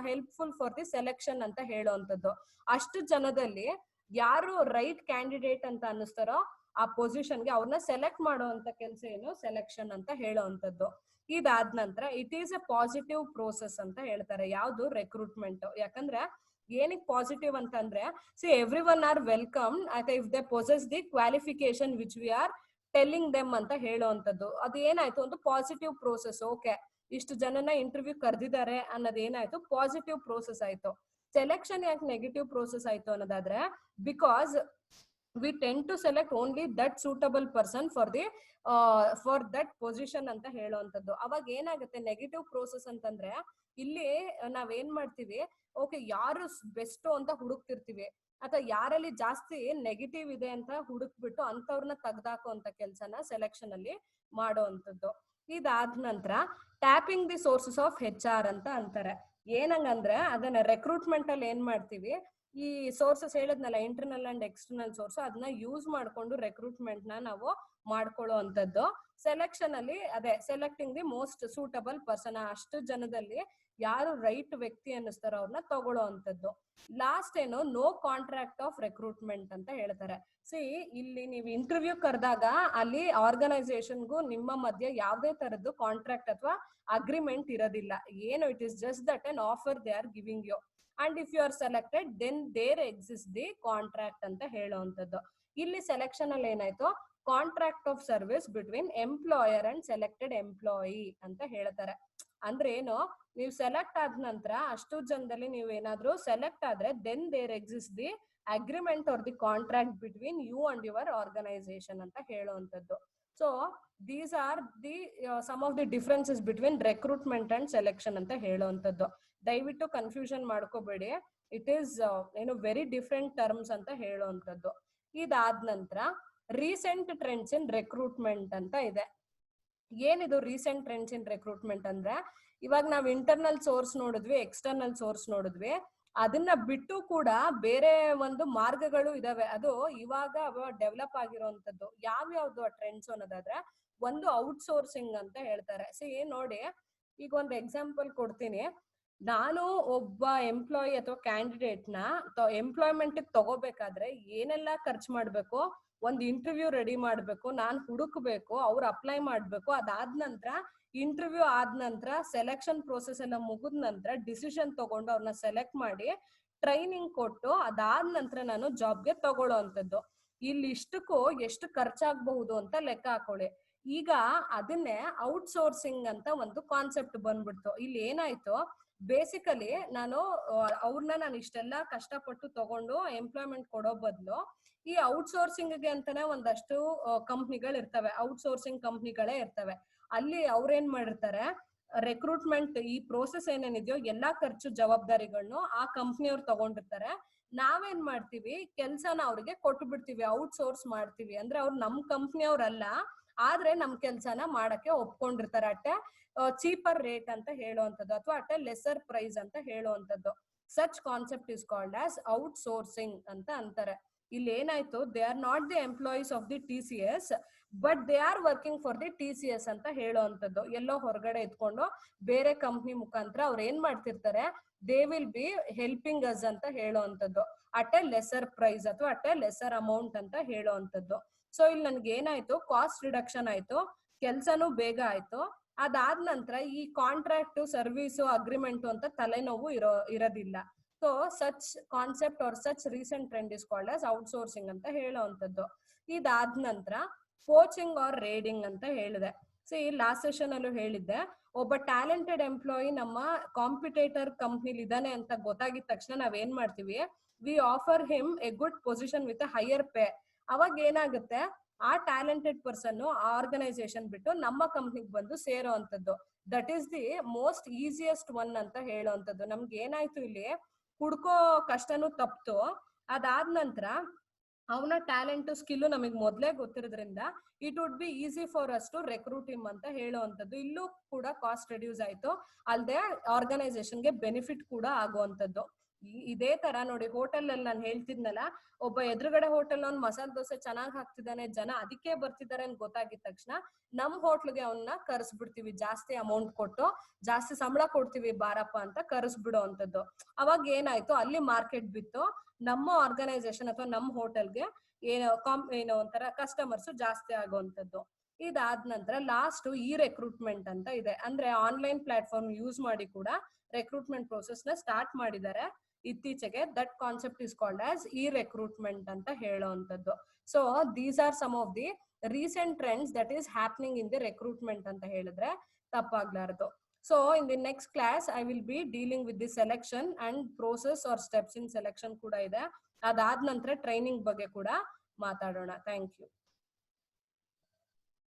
helpful for the selection ಅಂತ ಹೇಳುವಂಥದ್ದು. ಅಷ್ಟು ಜನದಲ್ಲಿ ಯಾರು ರೈಟ್ ಕ್ಯಾಂಡಿಡೇಟ್ ಅಂತ ಅನ್ನಿಸ್ತಾರೋ ಆ ಪೊಸಿಷನ್ಗೆ ಅವ್ರನ್ನ ಸೆಲೆಕ್ಟ್ ಮಾಡುವಂತ ಕೆಲಸ ಏನು, ಸೆಲೆಕ್ಷನ್ ಅಂತ ಹೇಳುವಂಥದ್ದು. ಇದಾದ ನಂತರ it is A positive process ಅಂತ ಹೇಳ್ತಾರೆ. ಯಾವ್ದು, ರೆಕ್ರೂಟ್ಮೆಂಟ್. ಯಾಕಂದ್ರೆ ಏನಕ್ಕೆ ಪಾಸಿಟಿವ್ ಅಂತಂದ್ರೆ, ಎವ್ರಿ ಒನ್ ಆರ್ ವೆಲ್ಕಮ್ ಅಥವಾ if they possess the qualification which we are telling them ಅಂತ ಹೇಳುವಂಥದ್ದು. ಅದು ಏನಾಯ್ತು, ಒಂದು ಪಾಸಿಟಿವ್ ಪ್ರೋಸೆಸ್. ಓಕೆ, ಇಷ್ಟು ಜನನ ಇಂಟರ್ವ್ಯೂ ಕರೆದಿದ್ದಾರೆ ಅನ್ನೋದು ಏನಾಯ್ತು, ಪಾಸಿಟಿವ್ ಪ್ರೋಸೆಸ್ ಆಯ್ತು. ಸೆಲೆಕ್ಷನ್ ಯಾಕೆ ನೆಗೆಟಿವ್ ಪ್ರೋಸೆಸ್ ಆಯ್ತು ಅನ್ನೋದಾದ್ರೆ, because we tend to select only that suitable person for that position ಅಂತ ಹೇಳುವಂಥದ್ದು. ಅವಾಗ ಏನಾಗುತ್ತೆ, ನೆಗೆಟಿವ್ ಪ್ರೋಸೆಸ್ ಅಂತಂದ್ರೆ ಇಲ್ಲಿ ನಾವೇನ್ ಮಾಡ್ತೀವಿ, ಓಕೆ ಯಾರು ಬೆಸ್ಟ್ ಅಂತ ಹುಡುಕ್ತಿರ್ತೀವಿ, ಅಥವಾ ಯಾರಲ್ಲಿ ಜಾಸ್ತಿ ನೆಗೆಟಿವ್ ಇದೆ ಅಂತ ಹುಡುಕ್ಬಿಟ್ಟು ಅಂತವ್ರನ್ನ ತೆಗ್ದಾಕೋ ಅಂತ ಕೆಲ್ಸನ ಸೆಲೆಕ್ಷನ್ ಅಲ್ಲಿ ಮಾಡುವಂಥದ್ದು. ಇದಾದ ನಂತರ tapping the sources of HR ಅಂತ ಅಂತಾರೆ. ಏನಂಗಂದ್ರೆ ಅದನ್ನ ರೆಕ್ರೂಟ್ಮೆಂಟ್ ಅಲ್ಲಿ ಏನ್ ಮಾಡ್ತೀವಿ, ಈ ಸೋರ್ಸಸ್ ಹೇಳಿದ್ನಲ್ಲ, ಇಂಟರ್ನಲ್ ಅಂಡ್ ಎಕ್ಸ್ಟರ್ನಲ್ ಸೋರ್ಸ್, ಅದನ್ನ ಯೂಸ್ ಮಾಡ್ಕೊಂಡು ರೆಕ್ರೂಟ್ಮೆಂಟ್ ನ ನಾವು ಮಾಡ್ಕೊಳ್ಳೋ ಅಂತದ್ದು. ಸೆಲೆಕ್ಷನ್ ಅಲ್ಲಿ ಅದೇ selecting the most suitable person, ಅಷ್ಟು ಜನದಲ್ಲಿ ಯಾರು ರೈಟ್ ವ್ಯಕ್ತಿ ಅನ್ನಿಸ್ತಾರೋ ಅವ್ರನ್ನ ತಗೊಳ್ಳೋ ಅಂತದ್ದು. ಲಾಸ್ಟ್ ಏನು, ನೋ ಕಾಂಟ್ರಾಕ್ಟ್ ಆಫ್ ರೆಕ್ರೂಟ್ಮೆಂಟ್ ಅಂತ ಹೇಳ್ತಾರೆ. ಇಲ್ಲಿ ನೀವು ಇಂಟರ್ವ್ಯೂ ಕರೆದಾಗ ಅಲ್ಲಿ ಆರ್ಗನೈಸೇಷನ್ಗೂ ನಿಮ್ಮ ಮಧ್ಯೆ ಯಾವುದೇ ತರದ್ದು ಕಾಂಟ್ರಾಕ್ಟ್ ಅಥವಾ ಅಗ್ರಿಮೆಂಟ್ ಇರೋದಿಲ್ಲ. ಏನು, it is just that an offer they are giving you, and if you are selected then there exist the contract ಅಂತ ಹೇಳುವಂಥದ್ದು. ಇಲ್ಲಿ ಸೆಲೆಕ್ಷನ್ ಅಲ್ಲಿ ಏನಾಯ್ತು, contract of service between employer and selected employee ಅಂತ ಹೇಳ್ತಾರೆ. ಅಂದ್ರೆ ಏನು, ನೀವು ಸೆಲೆಕ್ಟ್ ಆದ ನಂತರ ಅಷ್ಟು ಜನದಲ್ಲಿ ನೀವು ಏನಾದ್ರು ಸೆಲೆಕ್ಟ್ ಆದ್ರೆ then there exist the agreement or the contract between you and your organisation ಅಂತ ಹೇಳುವಂಥದ್ದು. So these are the some of the differences between recruitment and selection ಅಂತ ಹೇಳುವಂಥದ್ದು. ದಯವಿಟ್ಟು ಕನ್ಫ್ಯೂಷನ್ ಮಾಡ್ಕೋಬೇಡಿ, it is very different terms ಅಂತ ಹೇಳುವಂಥದ್ದು. ಇದಾದ ನಂತರ ರೀಸೆಂಟ್ ಟ್ರೆಂಡ್ಸ್ ಇನ್ ರೆಕ್ರೂಟ್ಮೆಂಟ್ ಅಂತ ಇದೆ. ಏನಿದು ರೀಸೆಂಟ್ ಟ್ರೆಂಡ್ಸ್ ಇನ್ ರೆಕ್ರೂಟ್ಮೆಂಟ್ ಅಂದ್ರೆ, ಇವಾಗ ನಾವು ಇಂಟರ್ನಲ್ ಸೋರ್ಸ್ ನೋಡಿದ್ವಿ, ಎಕ್ಸ್ಟರ್ನಲ್ ಸೋರ್ಸ್ ನೋಡಿದ್ವಿ, ಅದನ್ನ ಬಿಟ್ಟು ಕೂಡ ಬೇರೆ ಒಂದು ಮಾರ್ಗಗಳು ಇದಾವೆ. ಅದು ಇವಾಗ ಡೆವಲಪ್ ಆಗಿರುವಂತದ್ದು. ಯಾವ್ಯಾವ್ದು ಆ ಟ್ರೆಂಡ್ಸ್ ಅನ್ನೋದಾದ್ರೆ, ಒಂದು ಔಟ್ಸೋರ್ಸಿಂಗ್ ಅಂತ ಹೇಳ್ತಾರೆ. ನೋಡಿ, ಈಗ ಒಂದು ಎಕ್ಸಾಂಪಲ್ ಕೊಡ್ತೀನಿ. ನಾನು ಒಬ್ಬ ಎಂಪ್ಲಾಯಿ ಅಥವಾ ಕ್ಯಾಂಡಿಡೇಟ್ ನ ಎಂಪ್ಲಾಯ್ಮೆಂಟ್ ತಗೋಬೇಕಾದ್ರೆ ಏನೆಲ್ಲ ಖರ್ಚು ಮಾಡ್ಬೇಕು, ಒಂದು ಇಂಟರ್ವ್ಯೂ ರೆಡಿ ಮಾಡ್ಬೇಕು, ನಾನ್ ಹುಡುಕ್ಬೇಕು, ಅವ್ರು ಅಪ್ಲೈ ಮಾಡ್ಬೇಕು, ಅದಾದ ನಂತರ ಇಂಟರ್ವ್ಯೂ ಆದ ನಂತರ ಸೆಲೆಕ್ಷನ್ ಪ್ರೋಸೆಸ್ ಎಲ್ಲ ಮುಗಿದ ನಂತರ ಡಿಸಿಷನ್ ತಗೊಂಡು ಅವ್ರನ್ನ ಸೆಲೆಕ್ಟ್ ಮಾಡಿ ಟ್ರೈನಿಂಗ್ ಕೊಟ್ಟು ಅದಾದ ನಂತರ ನಾನು ಜಾಬ್ಗೆ ತಗೊಳ್ಳೋ ಅಂತದ್ದು. ಇಲ್ಲಿ ಇಷ್ಟಕ್ಕೂ ಎಷ್ಟು ಖರ್ಚಾಗಬಹುದು ಅಂತ ಲೆಕ್ಕ ಹಾಕೊಳ್ಳಿ. ಈಗ ಅದನ್ನೇ ಔಟ್ಸೋರ್ಸಿಂಗ್ ಅಂತ ಒಂದು ಕಾನ್ಸೆಪ್ಟ್ ಬಂದ್ಬಿಡ್ತು. ಇಲ್ಲಿ ಏನಾಯ್ತು, ಬೇಸಿಕಲಿ ನಾನು ನಾನು ಇಷ್ಟೆಲ್ಲ ಕಷ್ಟಪಟ್ಟು ತಗೊಂಡು ಎಂಪ್ಲಾಯ್ಮೆಂಟ್ ಕೊಡೋ ಬದಲು ಈ ಔಟ್ಸೋರ್ಸಿಂಗ್ ಗೆ ಅಂತಾನೆ ಒಂದಷ್ಟು ಕಂಪ್ನಿಗಳು ಇರ್ತವೆ, ಔಟ್ಸೋರ್ಸಿಂಗ್ ಕಂಪ್ನಿಗಳೇ ಇರ್ತವೆ. ಅಲ್ಲಿ ಅವ್ರೇನ್ ಮಾಡಿರ್ತಾರೆ, ರೆಕ್ರೂಟ್ಮೆಂಟ್ ಈ ಪ್ರೋಸೆಸ್ ಏನೇನಿದೆಯೋ ಎಲ್ಲಾ ಖರ್ಚು ಜವಾಬ್ದಾರಿಗಳನ್ನು ಆ ಕಂಪ್ನಿಯವ್ರು ತಗೊಂಡಿರ್ತಾರೆ. ನಾವೇನ್ ಮಾಡ್ತೀವಿ, ಕೆಲ್ಸನ ಅವ್ರಿಗೆ ಕೊಟ್ಟು ಬಿಡ್ತೀವಿ, ಔಟ್ಸೋರ್ಸ್ ಮಾಡ್ತೀವಿ. ಅಂದ್ರೆ ಅವ್ರು ನಮ್ ಕಂಪ್ನಿಯವ್ರಲ್ಲ, ಆದ್ರೆ ನಮ್ ಕೆಲ್ಸನ ಮಾಡಕ್ಕೆ ಒಪ್ಕೊಂಡಿರ್ತಾರೆ. ಅಟ್ಟೆ ಚೀಪರ್ ರೇಟ್ ಅಂತ ಹೇಳುವಂಥದ್ದು ಅಥವಾ ಅಟ್ಟೆ ಲೆಸರ್ ಪ್ರೈಸ್ ಅಂತ ಹೇಳುವಂಥದ್ದು. Such concept is called as outsourcing ಅಂತ ಅಂತಾರೆ. ಇಲ್ಲಿ ಏನಾಯ್ತು, they are not the employees of the TCS but they are working for the TCS ಅಂತ ಹೇಳುವಂಥದ್ದು. ಎಲ್ಲೋ ಹೊರಗಡೆ ಇದ್ಕೊಂಡು ಬೇರೆ ಕಂಪ್ನಿ ಮುಖಾಂತರ ಅವ್ರು ಏನ್ ಮಾಡ್ತಿರ್ತಾರೆ, they will be helping us ಅಂತ ಹೇಳುವಂಥದ್ದು, ಅಟ್ ಎ ಲೆಸರ್ ಪ್ರೈಸ್ ಅಥವಾ ಅಟ್ ಎ ಲೆಸರ್ ಅಮೌಂಟ್ ಅಂತ ಹೇಳುವಂಥದ್ದು. ಸೊ ಇಲ್ಲಿ ನನ್ಗೆ ಏನಾಯ್ತು, ಕಾಸ್ಟ್ ರಿಡಕ್ಷನ್ ಆಯ್ತು, ಕೆಲ್ಸನೂ ಬೇಗ ಆಯ್ತು. ಅದಾದ ನಂತರ ಈ ಕಾಂಟ್ರಾಕ್ಟ್ ಸರ್ವಿಸು ಅಗ್ರಿಮೆಂಟ್ ಅಂತ ತಲೆನೋವು ಇರೋದಿಲ್ಲ. So such concept are such recent trend is called as outsourcing ಅಂತ ಹೇಳುವಂಥದ್ದು. ಇದಾದ ನಂತರ ಕೋಚಿಂಗ್ ಆರ್ ರೇಡಿಂಗ್ ಅಂತ ಹೇಳಿದೆ. ಸೊ ಈ ಲಾಸ್ಟ್ ಸೆಷನ್ ಅಲ್ಲೂ ಹೇಳಿದ್ದೆ, ಒಬ್ಬ ಟ್ಯಾಲೆಂಟೆಡ್ ಎಂಪ್ಲಾಯಿ ನಮ್ಮ ಕಾಂಪಿಟೇಟರ್ ಕಂಪ್ನಿಲಿ ಇದಾನೆ ಅಂತ ಗೊತ್ತಾಗಿದ ತಕ್ಷಣ ನಾವೇನ್ ಮಾಡ್ತೀವಿ, V offer him A good position with a higher pay. ಅವಾಗ ಏನಾಗುತ್ತೆ, ಆ ಟ್ಯಾಲೆಂಟೆಡ್ ಪರ್ಸನ್ ಆ ಆರ್ಗನೈಸೇಷನ್ ಬಿಟ್ಟು ನಮ್ಮ ಕಂಪ್ನಿಗೆ ಬಂದು ಸೇರೋ ಅಂತದ್ದು. That is the most easiest one ಅಂತ ಹೇಳುವಂಥದ್ದು. ನಮ್ಗೆ ಏನಾಯ್ತು, ಇಲ್ಲಿ ಹುಡ್ಕೋ ಕಷ್ಟನೂ ತಪ್ತು. ಅದಾದ ನಂತರ ಅವನ ಟ್ಯಾಲೆಂಟ್ ಸ್ಕಿಲ್ ನಮಗೆ ಮೊದಲೇ ಗೊತ್ತಿರೋದ್ರಿಂದ it would be easy for us to recruit him ಅಂತ ಹೇಳುವಂಥದ್ದು. ಇಲ್ಲೂ ಕೂಡ ಕಾಸ್ಟ್ ರೆಡ್ಯೂಸ್ ಆಯ್ತು, ಅಲ್ಲದೆ ಆರ್ಗನೈಸೇಷನ್ಗೆ ಬೆನಿಫಿಟ್ ಕೂಡ ಆಗುವಂಥದ್ದು. ಇದೇ ತರ ನೋಡಿ, ಹೋಟೆಲ್ ಅಲ್ಲಿ ನಾನು ಹೇಳ್ತಿದ್ನಲ್ಲ, ಒಬ್ಬ ಎದುರುಗಡೆ ಹೋಟೆಲ್ ಅವ್ನು ಮಸಾಲೆ ದೋಸೆ ಚೆನ್ನಾಗಿ ಹಾಕ್ತಿದ್ದಾನೆ, ಜನ ಅದಕ್ಕೆ ಬರ್ತಿದ್ದಾರೆ ಅಂತ ಗೊತ್ತಾಗಿದ ತಕ್ಷಣ ನಮ್ ಹೋಟ್ಲ್ಗೆ ಅವನ್ನ ಕರ್ಸ್ಬಿಡ್ತೀವಿ, ಜಾಸ್ತಿ ಅಮೌಂಟ್ ಕೊಟ್ಟು ಜಾಸ್ತಿ ಸಂಬಳ ಕೊಡ್ತೀವಿ ಬಾರಪ್ಪ ಅಂತ ಕರ್ಸ್ಬಿಡೋ ಅಂತದ್ದು. ಅವಾಗ ಏನಾಯ್ತು, ಅಲ್ಲಿ ಮಾರ್ಕೆಟ್ ಬಿತ್ತು, ನಮ್ಮ ಆರ್ಗನೈಸೇಷನ್ ಅಥವಾ ನಮ್ಮ ಹೋಟೆಲ್ಗೆ ಏನೋ ಒಂಥರ ಕಸ್ಟಮರ್ಸ್ ಜಾಸ್ತಿ ಆಗುವಂಥದ್ದು. ಇದಾದ ನಂತರ ಲಾಸ್ಟ್ ಈ ರೆಕ್ರೂಟ್ಮೆಂಟ್ ಅಂತ ಇದೆ. ಅಂದ್ರೆ ಆನ್ಲೈನ್ ಪ್ಲಾಟ್ಫಾರ್ಮ್ ಯೂಸ್ ಮಾಡಿ ಕೂಡ ರೆಕ್ರೂಟ್ಮೆಂಟ್ ಪ್ರೋಸೆಸ್ ನ ಸ್ಟಾರ್ಟ್ ಮಾಡಿದ್ದಾರೆ ಇತ್ತೀಚೆಗೆ. That concept is called as e recruitment ಅಂತ ಹೇಳುವಂಥದ್ದು. So these are some of the recent trends that is happening in the recruitment ಅಂತ ಹೇಳಿದ್ರೆ ತಪ್ಪಾಗ್ಲಾರ್ದು. So in the next class I will be dealing with the selection and process or steps in selection ಕೂಡ ಇದೆ. ಅದಾದ ನಂತರ training ಬಗ್ಗೆ ಕೂಡ ಮಾತಾಡೋಣ. Thank you.